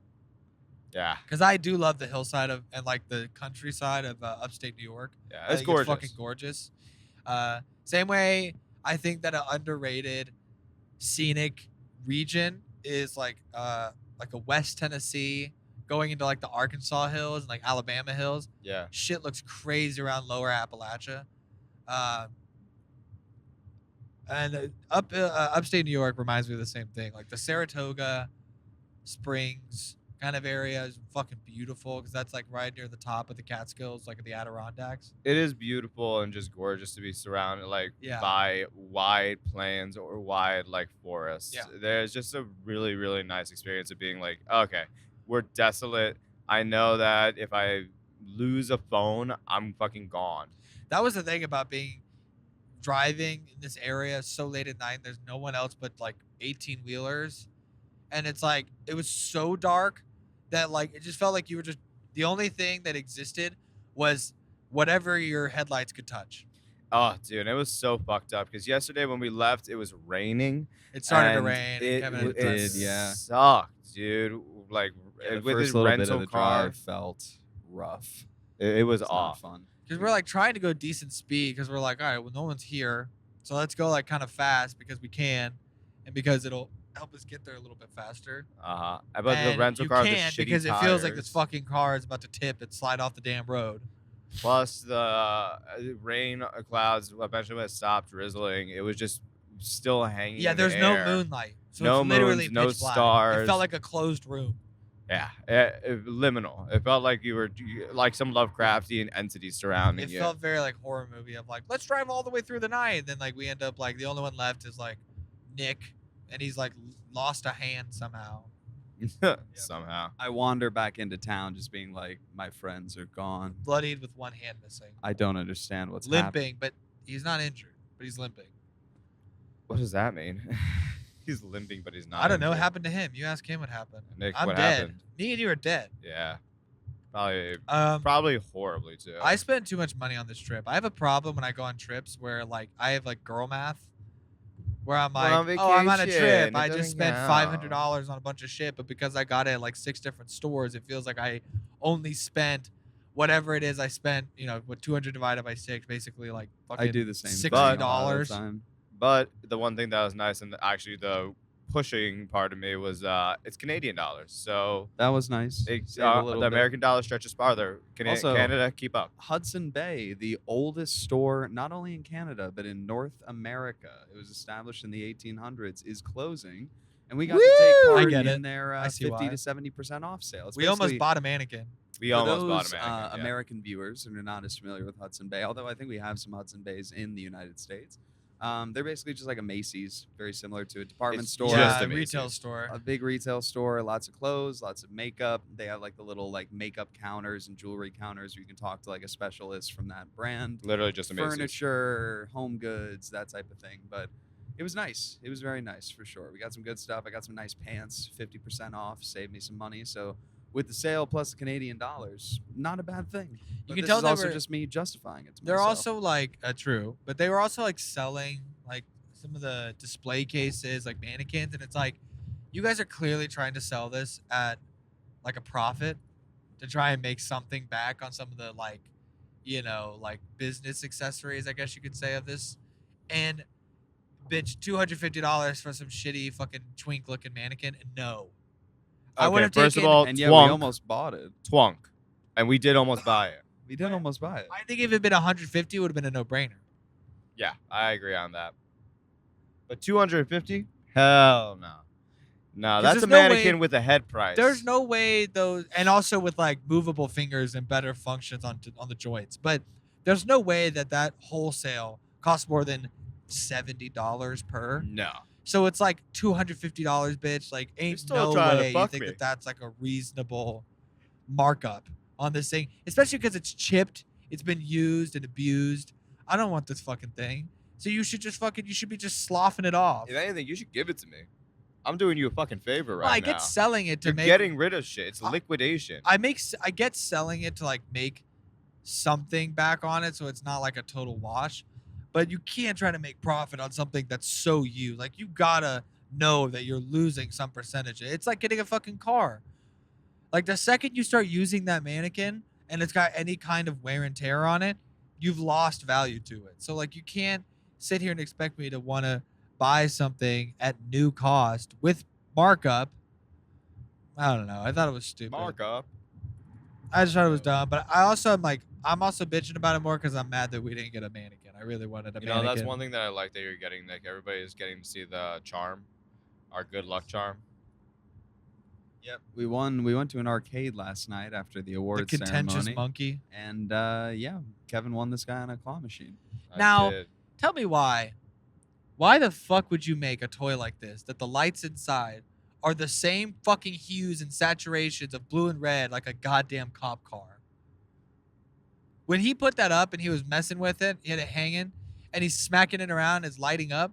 Yeah. Because I do love the hillside and the countryside of upstate New York. Yeah, I it's think gorgeous. It's fucking gorgeous. Same way, I think that an underrated scenic region is like a West Tennessee going into the Arkansas hills and Alabama hills. Yeah. Shit looks crazy around Lower Appalachia. And upstate New York reminds me of the same thing. The Saratoga Springs kind of area is fucking beautiful because that's right near the top of the Catskills, the Adirondacks. It is beautiful and just gorgeous to be surrounded Yeah. by wide plains or wide forests. Yeah. There's just a really, really nice experience of being okay, we're desolate. I know that if I lose a phone, I'm fucking gone. That was the thing about driving in this area so late at night. There's no one else but 18 wheelers, and it's it was so dark that it just felt like you were just the only thing that existed was whatever your headlights could touch. Oh, dude, it was so fucked up because yesterday when we left, it was raining. It started to and rain. It did, yeah. sucked, dude. The with first his little bit rental of the car, drive felt rough. it was It's not off. fun. Because we're trying to go decent speed because we're all right, well, no one's here, so let's go kind of fast because we can, and because it'll help us get there a little bit faster. But And the rental you car, can't the shitty because it feels like this tires. fucking car is about to tip and slide off the damn road. Plus the rain clouds eventually when it stopped drizzling, it was just still hanging. Yeah, in the there's no air. moonlight, so No it's literally moons, no pitch black. It stars. felt like a closed room. Yeah, liminal. It felt like you were like some Lovecraftian entity surrounding It you. felt very horror movie of let's drive all the way through the night. And then we end up the only one left is Nick, and he's lost a hand somehow. Somehow. I wander back into town just being my friends are gone. Bloodied with one hand missing. I don't understand what's happening. Limping, but he's not injured, but he's limping. What does that mean? He's limping, but he's not. I don't know. What injured. happened to him? You ask him what happened. Nick, I'm what dead. happened? Me and you are dead. Yeah, probably Um, horribly too. I spent too much money on this trip. I have a problem when I go on trips where I have girl math, where I'm We're on oh, I'm on a vacation. trip. It I just doesn't spent count." $500 on a bunch of shit, but because I got it at 6 different stores, it feels like I only spent whatever it is I spent. 200 divided by 6, basically fucking I do the same thing $60. a lot of the time. But the one thing that was nice, and actually the pushing part of me was it's Canadian dollars. So That was nice. it, Saved a little the bit. American dollar stretches farther. Also- Canada, keep up. Hudson Bay, the oldest store not only in Canada but in North America. It was established in the 1800s. Is closing, and we got to take I part get in it. their I see 50 why. to 70% off sale. It's We almost basically- bought a mannequin. We for almost those, bought a mannequin. Yeah. American viewers who are not as familiar with Hudson Bay, although I think we have some Hudson Bays in the United States. They're basically just like a Macy's, very similar to a department It's store. just Yeah, a retail Macy's. store. A big retail store, lots of clothes, lots of makeup. They have the little makeup counters and jewelry counters where you can talk to a specialist from that brand. Literally just a Macy's. Furniture, home goods, that type of thing. But it was nice. It was very nice for sure. We got some good stuff. I got some nice pants, 50% off, saved me some money. So with the sale plus the Canadian dollars, not a bad thing. But can this tell is they also were- just me justifying it to They're myself. also true, but they were also selling some of the display cases, mannequins, and it's you guys are clearly trying to sell this at a profit to try and make something back on some of the business accessories, I guess you could say, of this. And bitch, $250 for some shitty fucking twink looking mannequin? No. I Okay, would've first of taken- all, and yeah, twunk, we almost bought it. twunk, and we did almost buy it. We did almost buy it. I think if it had been 150, it would have been a no-brainer. Yeah, I agree on that. But 250? Hell no. No, 'Cause that's there's a no way- mannequin with a head price. There's no way those, and also with movable fingers and better functions on the joints. But there's no way that wholesale costs more than $70 per. No. So it's like $250, bitch. Like, ain't still no trying to way you fuck think me. that that's like a reasonable markup on this thing, especially because it's chipped, it's been used and abused. I don't want this fucking thing. So you should be just sloughing it off. If anything, you should give it to me. I'm doing you a fucking favor right Well, I now. get selling it to You're make. getting rid of shit. It's I- liquidation. I get selling it to like make something back on it, so it's not like a total wash. But you can't try to make profit on something that's so used. Like, you gotta know that you're losing some percentage. It's like getting a fucking car. Like, the second you start using that mannequin and it's got any kind of wear and tear on it, you've lost value to it. So like, you can't sit here and expect me to want to buy something at new cost with markup. I don't know. I thought it was stupid. Markup. I just thought it was dumb. But I'm also bitching about it more because I'm mad that we didn't get a mannequin. I really wanted a You mannequin. know, that's one thing that I like that you're getting, Nick. Everybody is getting to see the charm, our good luck charm. Yep. We went to an arcade last night after the The awards contentious ceremony. monkey. And yeah, Kevin won this guy on a claw machine. Now- I did. Tell me why. Why the fuck would you make a toy like this that the lights inside are the same fucking hues and saturations of blue and red like a goddamn cop car? When he put that up and he was messing with it, he had it hanging, and he's smacking it around, it's lighting up.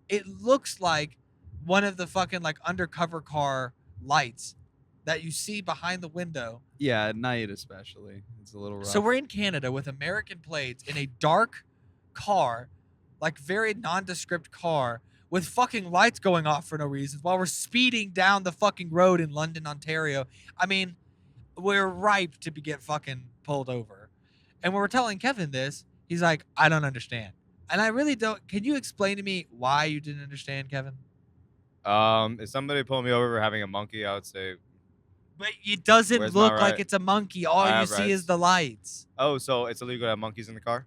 It looks like one of the fucking like undercover car lights that you see behind the window. Yeah, at night especially. It's a little rough. So we're in Canada with American plates in a dark car, like very nondescript car, with fucking lights going off for no reason while we're speeding down the fucking road in London, Ontario. I mean, we're ripe to get fucking pulled over. And when we're telling Kevin this, he's like, I don't understand. And I really don't. Can you explain to me why you didn't understand, Kevin? If somebody pulled me over for having a monkey, I would say, But it doesn't Where's my look like right? it's a monkey. All I you have see is rights. the lights. oh, so it's illegal to have monkeys in the car?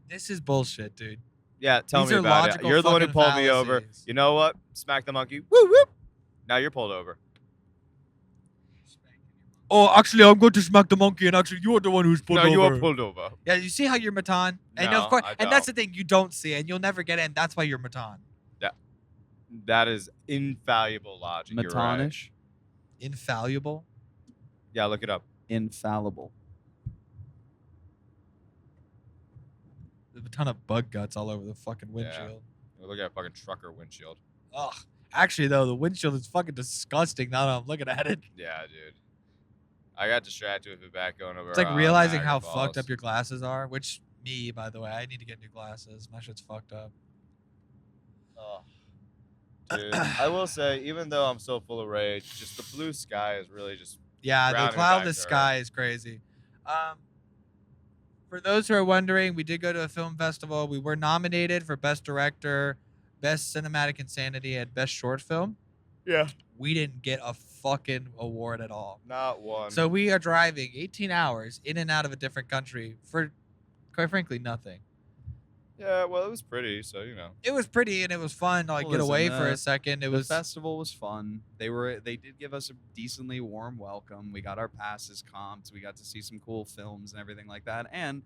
This is bullshit, dude. Yeah, tell These me are about it. logical You're the one who fucking pulled me over. fallacies. You know what? Smack the monkey. Woo whoop. Now you're pulled over. Oh, actually, I'm going to smack the monkey, and actually, you're the one who's pulled No, over. you are pulled over. Yeah, you see how you're Matan? And No, of course, I and that's the don't. thing you don't see, and you'll never get it, and that's why you're Matan. That is infallible logic. You're right. Matonish, Infallible. Yeah, look it up. infallible. There's a ton of bug guts all over the fucking Yeah. windshield. Look at a fucking trucker windshield. Ugh. Actually, though, the windshield is fucking disgusting now that I'm looking at it. Yeah, dude. I got distracted with it back going over. It's like realizing how Niagara fucked Falls. up your glasses are, which, me, by the way, I need to get new glasses. My shit's fucked up. Oh. Dude, I will say, even though I'm so full of rage, just the blue sky is really just. Yeah, the Rounding cloud back in the to sky is crazy. For those who are wondering, we did go to a film festival. We were nominated for Best Director, Best Cinematic Insanity, and Best Short Film. Yeah. We didn't get a fucking award at all. Not one. So we are driving 18 hours in and out of a different country for, quite frankly, nothing. Yeah, well, it was pretty, so you know. It was pretty and it was fun to like get Listen, away for a second. It The was festival was fun. They did give us a decently warm welcome. We got our passes comped. We got to see some cool films and everything like that. And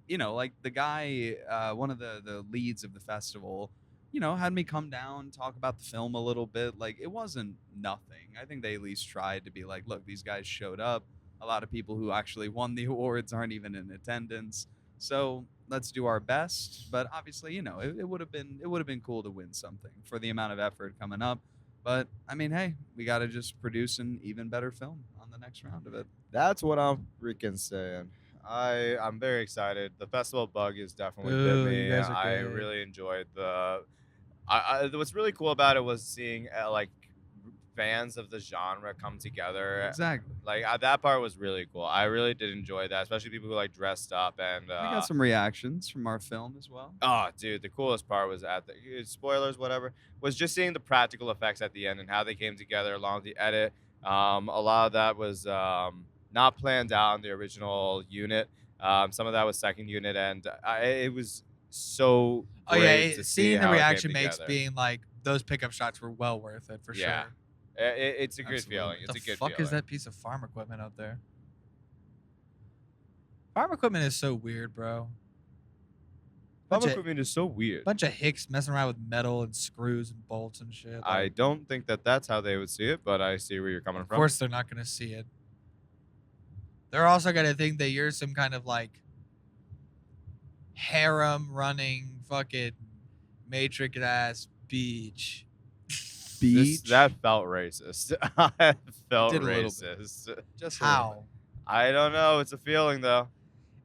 you know, like the guy, one of the leads of the festival, you know, had me come down, talk about the film a little bit. Like, it wasn't nothing. I think they at least tried to be like, look, these guys showed up. A lot of people who actually won the awards aren't even in attendance. So let's do our best. But obviously, you know, it would have been cool to win something for the amount of effort coming up. But I mean, hey, we got to just produce an even better film on the next round of it. That's what I'm freaking saying. I'm very excited. The festival bug is definitely Ooh, bit you me. guys are I good. really enjoyed the. What's really cool about it was seeing like fans of the genre come together. Exactly. Like that part was really cool. I really did enjoy that, especially people who like dressed up and. We got some reactions from our film as well. Oh, dude, the coolest part was at the spoilers, whatever, was just seeing the practical effects at the end and how they came together along with the edit. A lot of that was not planned out in the original unit. Some of that was second unit, and it was so. oh yeah, great to see seeing the how it came reaction makes together. being like those pickup shots were well worth it for Yeah. sure. It's a good Absolutely. feeling. It's What a the good fuck feeling. is that piece of farm equipment up there? Farm equipment is so weird, bro. Bunch Home of- equipment is so weird. Bunch of hicks messing around with metal and screws and bolts and shit. I Like, don't think that that's how they would see it, but I see where you're coming of from. course, they're not gonna see it. They're also gonna think that you're some kind of like harem running fucking matrix ass beach. That felt racist. I felt Did a little bit. racist. Just a little How? I don't know. It's a feeling though.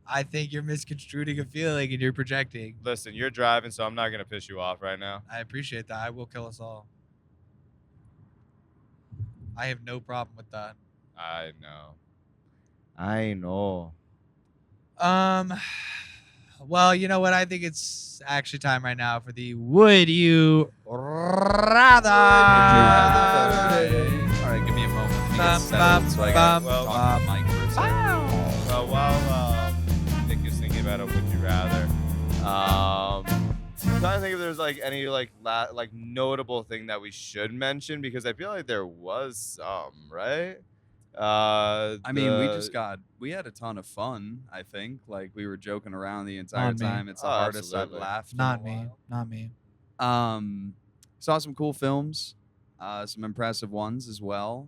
I think you're misconstruing a feeling and you're projecting. Listen, you're driving, so I'm not gonna piss you off right now. I appreciate that. I will kill us all. I have no problem with that. I know. I know. Well, you know what? I think it's actually time right now for the Would You Rather. All right, give me a moment. Let me get settled so I can talk to Mike for a second. Well, while Nick is thinking about it, would you rather? I'm trying to think if there's like any like notable thing that we should mention because I feel like there was some, right? I mean, we had a ton of fun. I think like we were joking around the entire On me. time. It's the Oh, hardest absolutely. I've laughed. in Not a me. while. Not me. Saw some cool films, some impressive ones as well.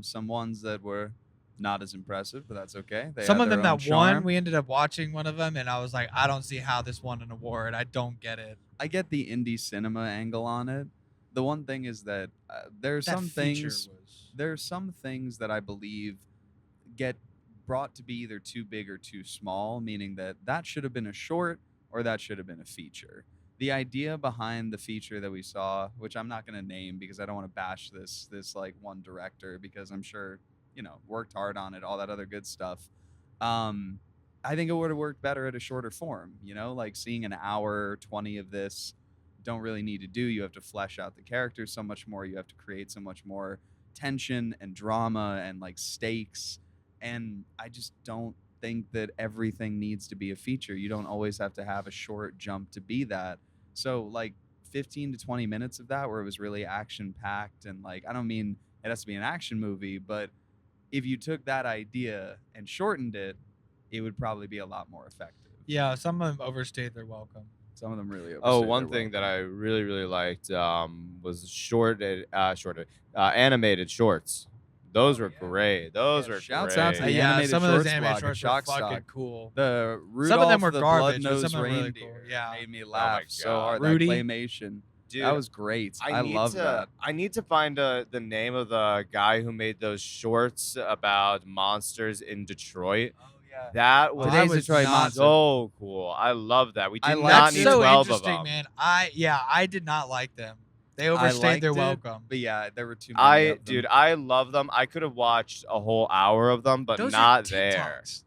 Some ones that were not as impressive, but that's okay. They Some had of them their own that won, charm. we ended up watching one of them, and I was like, I don't see how this won an award. I don't get it. I get the indie cinema angle on it. The one thing is that there's That some feature things. was- There are some things that I believe get brought to be either too big or too small, meaning that should have been a short or that should have been a feature. The idea behind the feature that we saw, which I'm not going to name because I don't want to bash this like one director because I'm sure, worked hard on it, all that other good stuff. I think it would have worked better at a shorter form, like seeing an hour 20 of this don't really need to do. You have to flesh out the characters so much more. You have to create so much more tension and drama and like stakes. And I just don't think that everything needs to be a feature. You don't always have to have a short jump to be that. So like 15 to 20 minutes of that where it was really action packed and like, I don't mean it has to be an action movie, but if you took that idea and shortened it, it would probably be a lot more effective. Yeah, some of them overstayed their welcome. Some of them really overstayed Oh, their one thing that welcome. I really, really liked was animated shorts. Those were great. Those were Shouts great. out to the Yeah, animated some of those shorts animated blog at shorts were Shock fucking Stock. cool. The Rudolph Some of them were the garbage, but Blood-Nosed some of them were really Reindeer cool. Yeah. made me my laugh so God. hard. Rudy? That claymation. Dude, That was great. I need love to, that. I need to find the name of the guy who made those shorts about monsters in Detroit. Oh yeah. That was, Today's was Detroit not- Monster. so cool. I love that. We I did like not That's need so 12 of interesting, them. man. I did not like them. They I overstayed liked their it, welcome. But yeah, there were too many of them. Dude, I love them. I could have watched a whole hour of them, but Those are not there. TikToks.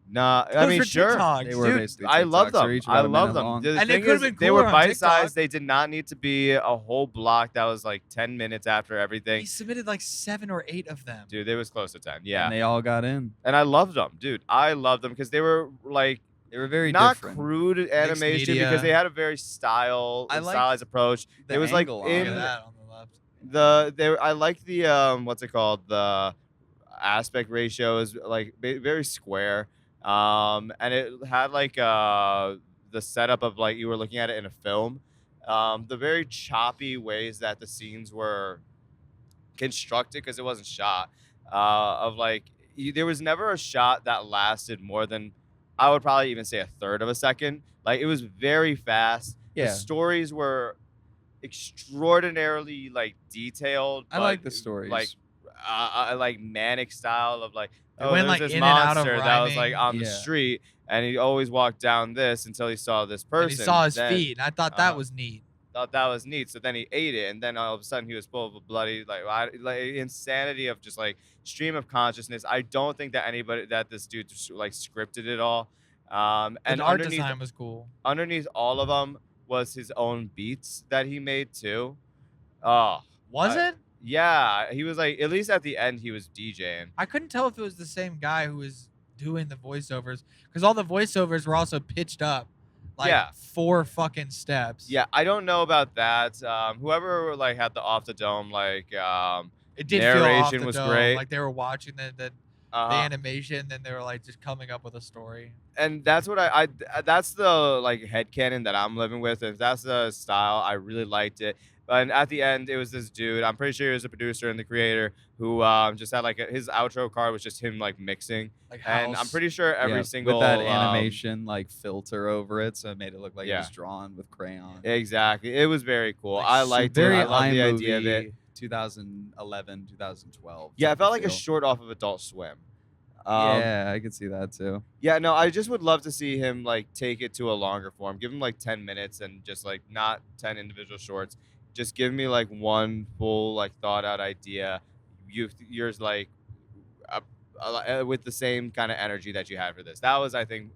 Nah, I Those mean, are sure. TikToks, They were dude. basically I love TikToks. They're them. each I about a love minute them. long. The And they thing could've is, been they were cooler on bite sized. TikTok. They did not need to be a whole block that was like 10 minutes after everything. He submitted like 7 or 8 of them. Dude, it was close to 10. Yeah. And they all got in. And I loved them, dude. I loved them because they were like They were very not different. crude animation media. because they had a very I liked stylized approach. The It was like angle on Look in at it. that on the left. I like the what's it called, the aspect ratio is like very square, and it had like the setup of like you were looking at it in a film, the very choppy ways that the scenes were constructed because it wasn't shot, of like there was never a shot that lasted more than, I would probably even say, a third of a second. Like it was very fast. Yeah. The stories were extraordinarily like detailed. I like but, the stories. like manic style of like, They oh, went, there's like, this in and out of monster that was like rhyming. on the Yeah. street, and he always walked down this until he saw this person. And he saw his Then feet, and I thought that uh, was neat. thought that was neat. So then he ate it, and then all of a sudden he was full of a bloody like insanity of just like stream of consciousness. I don't think that this dude just, like scripted it all. And And art underneath design was cool. underneath all of them was his own beats that he made too. Oh, Was it? yeah, he was like, at least at the end he was DJing. I couldn't tell if it was the same guy who was doing the voiceovers because all the voiceovers were also pitched up like Yeah. 4 fucking steps. Yeah, I don't know about that. Whoever like had the off the dome like It did feel off narration the was dome, great. like they were watching the Uh-huh. animation, then they were like just coming up with a story. And that's what that's the like headcanon that I'm living with. If that's the style, I really liked it. And at the end, it was this dude. I'm pretty sure he was the producer and the creator who just had like his outro card was just him like mixing. Like And I'm house. pretty sure every Yeah, single with that animation like filter over it, so it made it look like it Yeah. was drawn with crayon. Exactly, it was very cool. Like I liked it. Very I love the idea of it. iMovie 2011, 2012. Yeah, it type felt of like a feel. short off of Adult Swim. Yeah, I could see that too. Yeah, no, I just would love to see him like take it to a longer form. Give him like 10 minutes and just like not 10 individual shorts. Just give me like one full like thought out idea. Yours like with the same kind of energy that you had for this. That was, I think,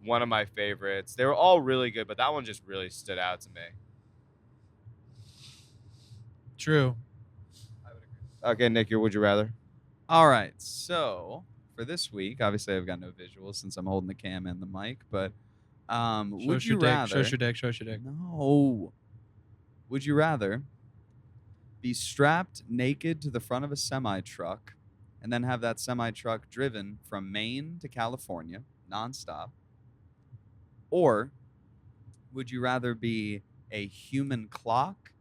one of my favorites. They were all really good, but that one just really stood out to me. True. Okay, Nick, would you rather? All right, so for this week, obviously I've got no visuals since I'm holding the cam and the mic, but would you rather? Show your dick. No. Would you rather be strapped naked to the front of a semi truck and then have that semi truck driven from Maine to California nonstop? Or would you rather be a human clock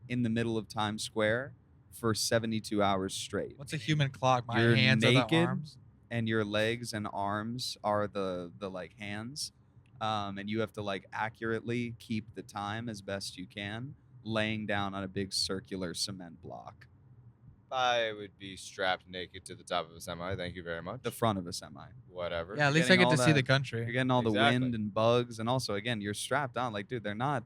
in the middle of Times Square for 72 hours straight? What's a human clock? My You're hands are the naked. arms. And your legs and arms are the like hands, and you have to like accurately keep the time as best you can, laying down on a big circular cement block, I would be strapped naked to the top of a semi. Thank you very much. the front of a semi. Whatever. Yeah, at least I getting get to all see the that- country. You're getting all the Exactly. wind and bugs, and also again you're strapped on. Like, dude, they're not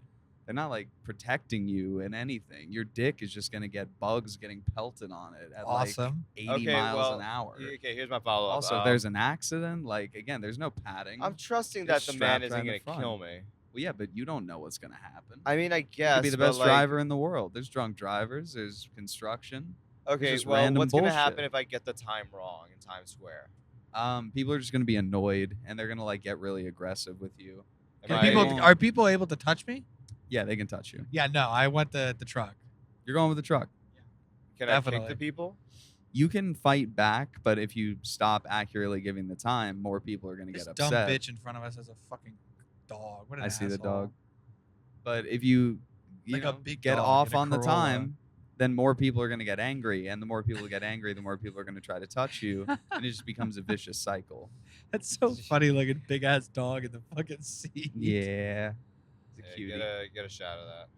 like protecting you in anything. Your dick is just gonna get bugs getting pelted on it at Awesome. like 80 miles well, an hour. Okay, here's my follow up. Also, if there's an accident, like again, there's no padding. I'm trusting You're that the man strapped isn't right in gonna front. kill me. Well, yeah, but you don't know what's gonna happen. I mean, I You guess. could be the but, best like, driver in the world. There's drunk drivers. There's construction. Okay, just well, random what's gonna bullshit. happen if I get the time wrong in Times Square? People are just gonna be annoyed and they're gonna like get really aggressive with you. Am Can I- people are people able to touch me? Yeah, they can touch you. Yeah, no. I want the truck. You're going with the truck. Can I kick Definitely. the people? You can fight back, but if you stop accurately giving the time, more people are gonna This get dumb upset. bitch in front of us has a fucking dog. What an I see the asshole. dog. But if you Like a know, big get dog off in a on the Corolla. time, then more people are gonna get angry, and the more people get angry, the more people are gonna try to touch you, and it just becomes a vicious cycle. That's so funny looking big ass dog in the fucking seat. Yeah, it's a Yeah, cutie. get a shot of that.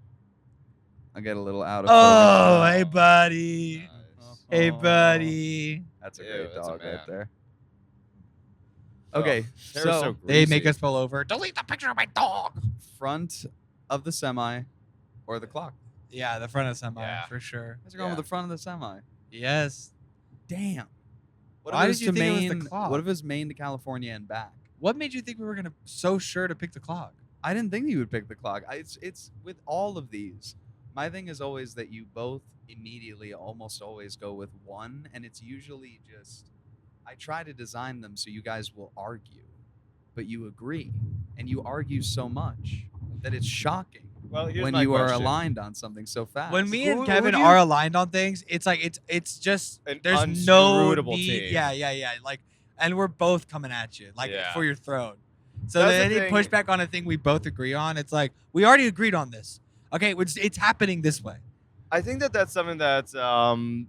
I'll get a little out of Oh, focus. hey buddy. Nice. Hey Oh. buddy. That's a Ew, great that's a dog man. right there. Oh, Okay, they were so They make greasy. us pull over. Delete the picture of my dog. front of the semi or the clock? Yeah, the front of the semi Yeah. for sure. Guys are going with Yeah. the front of the semi. Yes. Damn. What Why if it was did you to think it was Maine? the clock? What if it was Maine to California and back? What made you think we were gonna so sure to pick the clock? I didn't think you would pick the clock. It's with all of these. My thing is always that you both immediately almost always go with one, and it's usually just I try to design them so you guys will argue, but you agree, and you argue so much that it's shocking Well, here's when my you are question. aligned on something so fast. When me Who- and who Kevin do you- are aligned on things, it's like it's just An there's no unscrutable need. team. Yeah. Like, and we're both coming at you like Yeah. for your throat. So That's then the any thing. pushback on a thing we both agree on, it's like we already agreed on this. Okay, it's happening this way. I think that's something that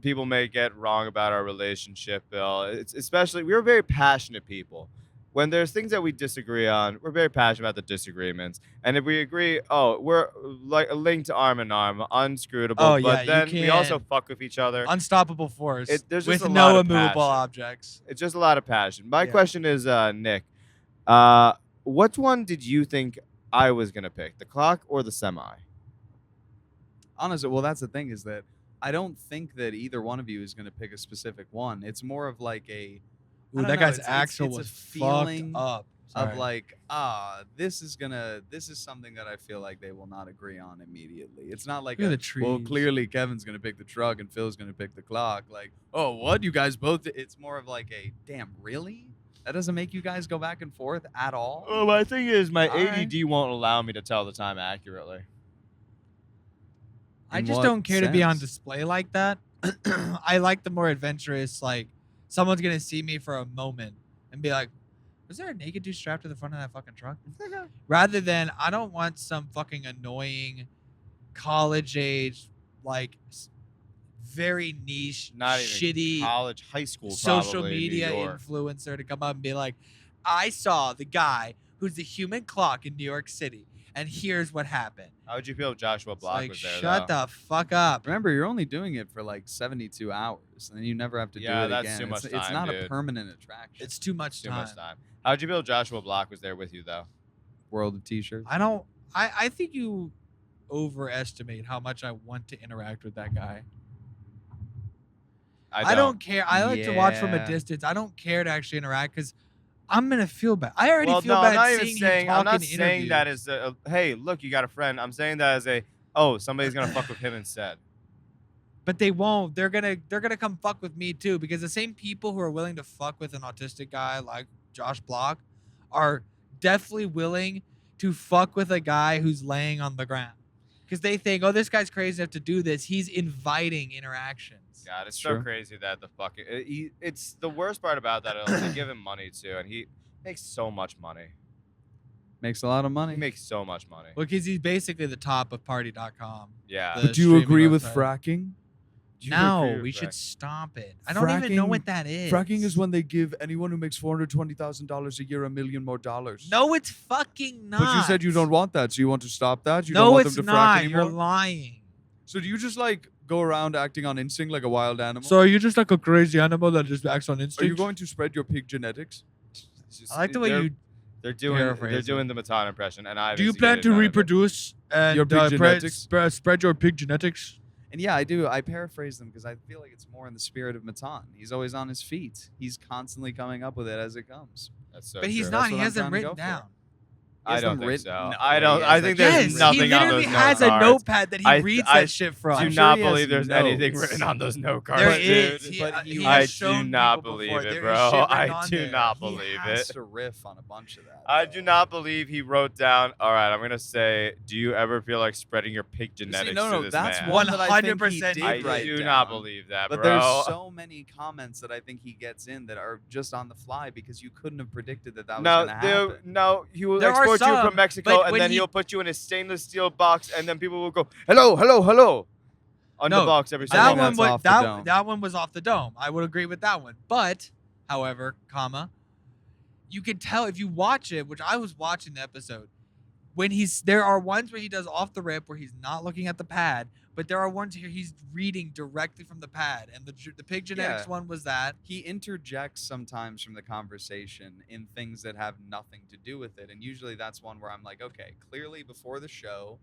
people may get wrong about our relationship, Bill. It's especially we're very passionate people. When there's things that we disagree on, we're very passionate about the disagreements. And if we agree, we're like linked arm in arm, unscrutable. Oh, yeah, but you then we also can't- fuck with each other. Unstoppable force There's just with a lot no of immovable passion. objects. It's just a lot of passion. My Yeah. question is, Nick, what one did you think I was gonna pick, the clock or the semi? Honestly, well, that's the thing is that I don't think that either one of you is going to pick a specific one. It's more of like a I Ooh, don't that know, guy's it's axle a was feeling fucked up. of Sorry. like this is something that I feel like they will not agree on immediately. It's not like Look at the well, trees. clearly Kevin's gonna pick the truck and Phil's gonna pick the clock. Like, oh, what you guys both? It's more of like a damn, really? That doesn't make you guys go back and forth at all. Oh, my thing is, my All right. ADD won't allow me to tell the time accurately. I In just what don't care to be on sense? display like that. I like the more adventurous, like someone's gonna see me for a moment and be like, was there a naked dude strapped to the front of that fucking truck? Rather than, I don't want some fucking annoying college age, like very niche, Not even shitty college, high school, social probably, in New media York. influencer to come up and be like, I saw the guy who's the human clock in New York City, and here's what happened. How would you feel if Joshua It's Block like, was there? shut though? the fuck up. Remember, you're only doing it for like 72 hours, and then you never have to do Yeah, it that's again. too much It's time, not a dude. permanent attraction. It's too much Too time. much time. How would you feel if Joshua Block was there with you though? World of t-shirts. I think you overestimate how much I want to interact with that guy. I don't care. I like to watch from a Yeah. distance. I don't care to actually interact because I'm gonna feel bad. I already Well, feel no, bad I'm not even seeing saying. him talk I'm not in saying that interviews. as a hey, look, you got a friend. I'm saying that as a oh, somebody's gonna fuck with him instead. But they won't. They're gonna come fuck with me too, because the same people who are willing to fuck with an autistic guy like Josh Block are definitely willing to fuck with a guy who's laying on the ground. Because they think, oh, this guy's crazy enough to do this. He's inviting interactions. God, it's True. so crazy that the fucking it's the worst part about that is they give him money too, and he makes so much money. Makes a lot of He money. makes so much money. Well, because he's basically the top of party.com. Yeah. the But do you agree streaming with website. fracking? Do you No, agree with we should Frack? stop it. I don't even know Fracking- what that is. Fracking is when they give anyone who makes $420,000 a year $1 million more. No, it's fucking not. But you said you don't want that, so you want to stop that? You No, don't want it's them to not. frack anymore? You're lying. So do you just like go around acting on instinct like a wild animal? So are you just like a crazy animal that just acts on are instinct? you going to spread your pig genetics? It's just- I like the way they're- you. They're doing paraphrase the Matan impression, and I. Do you plan to reproduce and Your pig genetics? spread your pig genetics? And yeah, I do. I paraphrase them because I feel like it's more in the spirit of Matan. He's always on his feet. He's constantly coming up with it as it comes. That's so But he's true. not. That's He what I'm hasn't trying to written go for. down. I Yes, don't I'm think written- so. no, I don't. he I has, think like, there's Yes, nothing he on literally those has note a cards. notepad that he I- reads I that shit from. Do I'm not sure he has believe there's anything notes. written on those note cards, There dude. is. But he I has do shown not people believe before. it, There is bro. shit written I on do there. not He believe has it. to riff on a bunch of that. I though. do not believe he wrote down. All right, I'm gonna say, do you ever feel like spreading your pig genetics no, to no, this that's man? one that I think he 100% did I write do down. not believe that, But bro. there's so many comments that I think he gets in that are just on the fly because you couldn't have predicted that was No, going to happen. no, he will There are export you some, from Mexico, but and when then he- he'll put you in a stainless steel box, and then people will go, "Hello, hello, hello," on the No, box every I single That think time. one that's was off the that, dome. that one was off the dome. I would agree with that one. But, however, comma, you can tell if you watch it, which I was watching the episode, when there are ones where he does off the rip where he's not looking at the pad, but there are ones here he's reading directly from the pad, and the pig genetics Yeah. one was that. He interjects sometimes from the conversation in things that have nothing to do with it. And usually that's one where I'm like, okay, clearly before the show,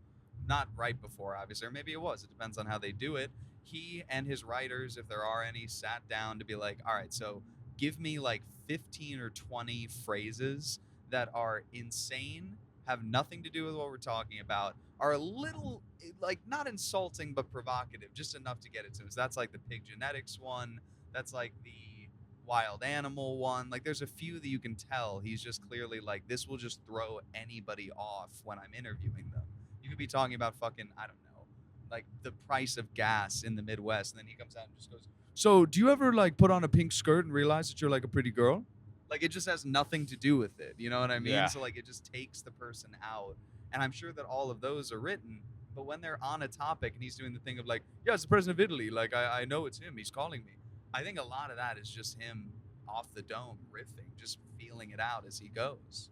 not right before, obviously, or maybe it was. It depends on how they do it. He and his writers, if there are any, sat down to be like, all right, so give me like 15 or 20 phrases that are insane, have nothing to do with what we're talking about, are a little, like, not insulting, but provocative, just enough to get it to us. That's like the pig genetics one. That's like the wild animal one. Like, there's a few that you can tell he's just clearly like, this will just throw anybody off when I'm interviewing them. You could be talking about fucking, I don't know, like the price of gas in the Midwest, and then he comes out and just goes, so do you ever like put on a pink skirt and realize that you're like a pretty girl? Like, it just has nothing to do with it. You know what I mean? Yeah. So like, it just takes the person out. And I'm sure that all of those are written, but when they're on a topic and he's doing the thing of like, yeah, it's the president of Italy. Like, I know it's him. He's calling me. I think a lot of that is just him off the dome riffing, just feeling it out as he goes.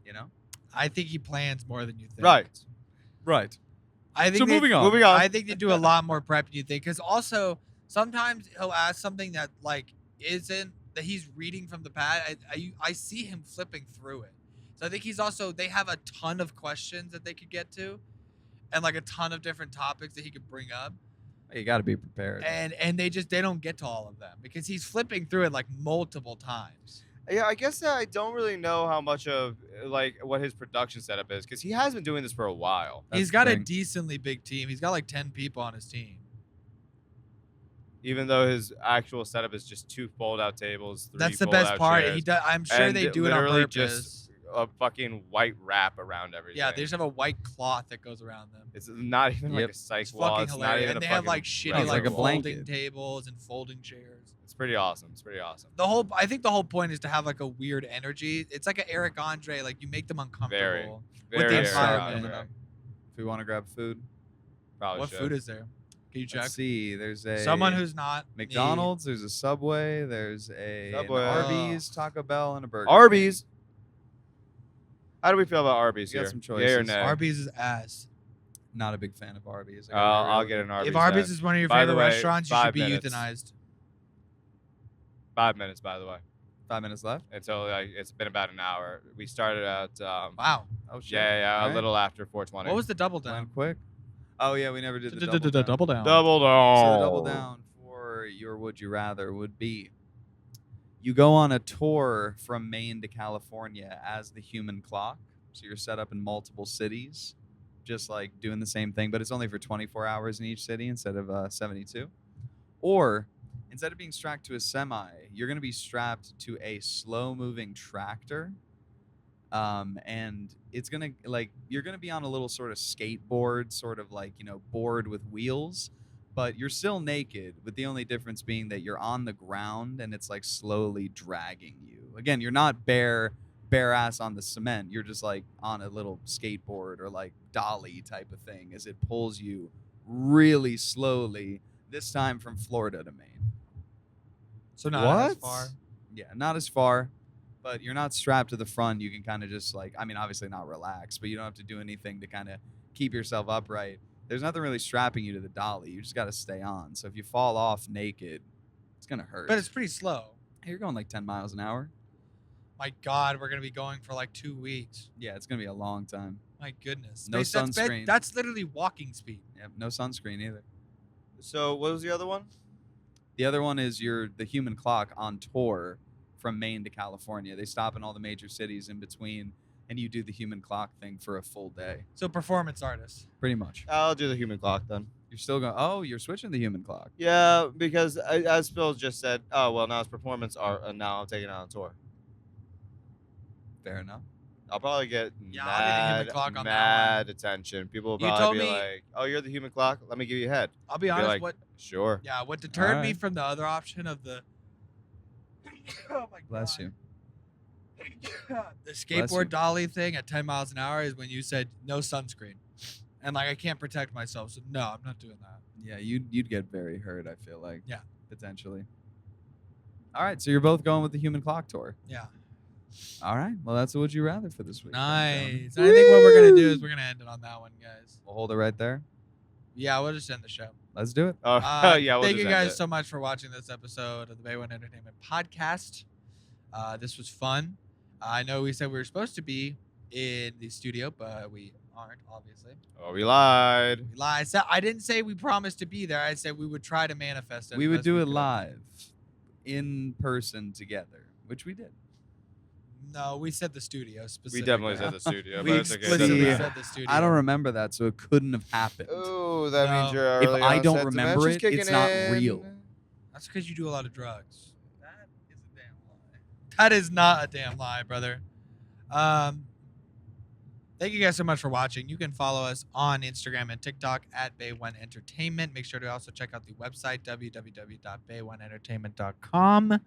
You know? I think he plans more than you think. Right. Right. I think So they- moving on. Moving on. I think they do a lot more prep than you think. Because also, sometimes he'll ask something that like isn't that he's reading from the pad. I see him flipping through it. So I think they have a ton of questions that they could get to, and like a ton of different topics that he could bring up. You got to be prepared. And they don't get to all of them because he's flipping through it like multiple times. Yeah, I guess that I don't really know how much of like what his production setup is because he has been doing this for a while. That's He's got the a thing. decently big team. He's got like 10 people on his team. Even though his actual setup is just 2 fold-out tables, 3 That's the best fold-out part. chairs, He does, I'm sure and they do it on literally purpose. just a fucking white wrap around everything. Yeah, they just have a white cloth that goes around them. It's not even like Yep. a psych It's wall. fucking It's not hilarious. even And a they have fucking like shitty regular like a like wall. blanket. folding tables and folding chairs. It's pretty awesome. It's pretty awesome. I think the whole point is to have like a weird energy. It's like an Eric Andre, like you make them uncomfortable with the Very environment. Andre. If we want to grab food, Probably What should. food is there? Can you check? let's see. There's a Someone who's not me. McDonald's. There's a Subway. There's an Subway. Arby's, Taco Bell, and a Burger Arby's. King. How do we feel about Arby's You got here? some Yay or choices. nay? Arby's is ass. Not a big fan of Arby's. I gotta be I'll real get with an Arby's. If Arby's then. is one of your By the favorite way, restaurants, you 5 should be minutes. euthanized. 5 minutes, by the way. you. 5 minutes left. Until it's been about an hour. We started at Wow. Oh shit. yeah, All a right. little after 4:20. What was the double down? Went quick. Oh yeah, we never did the double down. Double down. double down? So the double down for your would you rather would be you go on a tour from Maine to California as the human clock. So you're set up in multiple cities, just like doing the same thing, but it's only for 24 hours in each city instead of 72. Or instead of being strapped to a semi, you're going to be strapped to a slow-moving tractor. And it's going to like you're going to be on a little sort of skateboard, sort of like, board with wheels, but you're still naked, with the only difference being that you're on the ground and it's like slowly dragging you. Again, you're not bare ass on the cement. You're just like on a little skateboard or like dolly type of thing as it pulls you really slowly, this time from Florida to Maine. So not as What? far. Yeah, not as far, but you're not strapped to the front. You can kind of just like, I mean, obviously not relax, but you don't have to do anything to kind of keep yourself upright. There's nothing really strapping you to the dolly. You just got to stay on. So if you fall off naked, it's going to hurt. But it's pretty slow. You're going like 10 miles an hour. My God, we're gonna be going for like 2 weeks. Yeah, it's going to be a long time. My goodness. No sunscreen. That's literally walking speed. Yep, no sunscreen either. So what was the other one? The other one is you're the human clock on tour from Maine to California. They stop in all the major cities in between, and you do the human clock thing for a full day. So performance artist. Pretty much. I'll do the human clock then. You're still going, oh, you're switching the human clock. Yeah, because as Phil just said, oh well, now it's performance art, and now I'm taking it on tour. Fair enough. I'll probably get Yeah, I'll be the human mad, clock on that mad attention. People will You probably told be me- like, "Oh, you're the human clock. Let me give you a head." I'll be Be honest. like, Sure. What deterred me Alright. from the other option of the oh my Bless God. you. The Bless you. skateboard dolly thing at 10 miles an hour is when you said no sunscreen. And like I can't protect myself, so no, I'm not doing that. Yeah, you'd get very hurt, I feel like. Yeah. Potentially. All right, so you're both going with the human clock tour. Yeah. All right, well, that's a would you rather for this week. Nice. And I think what we're gonna do is we're gonna end it on that one, guys. We'll hold it right there. Yeah, we'll just end the show. Let's do it. Oh, yeah. We'll thank just you end guys it. so much for watching this episode of the Bay One Entertainment Podcast. This was fun. I know we said we were supposed to be in the studio, but we aren't, obviously. Oh, we lied. We lied. I didn't say we promised to be there. I said we would try to manifest it. We would as do best it could. live, in person together, which we did. No, we said the studio We specifically. definitely said the studio, We but it's okay. It doesn't explicitly Yeah. matter. said the studio. I don't remember that, so it couldn't have happened. Oh, that No. means you're If early I on don't set remember dementia's it, kicking it's not in. real. That's because you do a lot of drugs. That is a damn lie. That is not a damn lie, brother. Thank you guys so much for watching. You can follow us on Instagram and TikTok at Bay1 Entertainment. Make sure to also check out the website, www.bay1entertainment.com.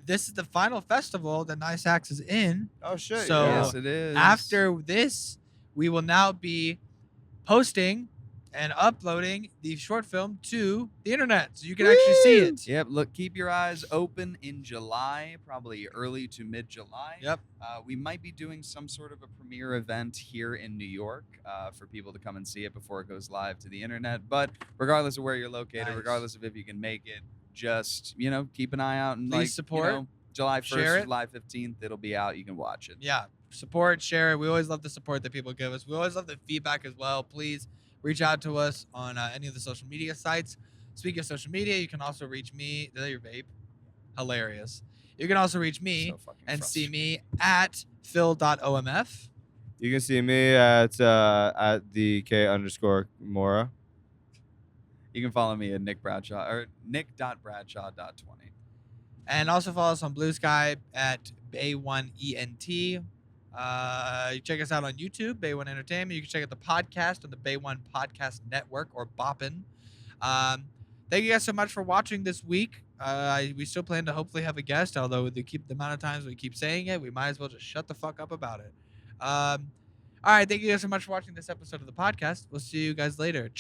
This is the final festival that Nice Axe is in. Oh shit. So- yeah. Yes, it is. After this, we will now be posting and uploading the short film to the internet so you can actually see it. Yep, look, keep your eyes open in July, probably early to mid-July. Yep. We might be doing some sort of a premiere event here in New York for people to come and see it before it goes live to the internet. But regardless of where you're located, Nice. regardless of if you can make it, just, keep an eye out. And Please support. July 1st, Share it. July 15th, it'll be out. You can watch it. Yeah, support, share it. We always love the support that people give us. We always love the feedback as well. Please reach out to us on any of the social media sites. Speaking of social media, you can also reach me. Is that your vape? Hilarious. You can also reach me So fucking and see frustrating. me at phil.omf. You can see me at the K_Mora. You can follow me at Nick Bradshaw or nick.bradshaw.20. And also follow us on Blue Sky at Bay1ENT. You check us out on YouTube, Bay1 Entertainment. You can check out the podcast on the Bay1 Podcast Network or Boppin'. Thank you guys so much for watching this week. We still plan to hopefully have a guest, although with the amount of times we keep saying it, we might as well just shut the fuck up about it. All right, thank you guys so much for watching this episode of the podcast. We'll see you guys later.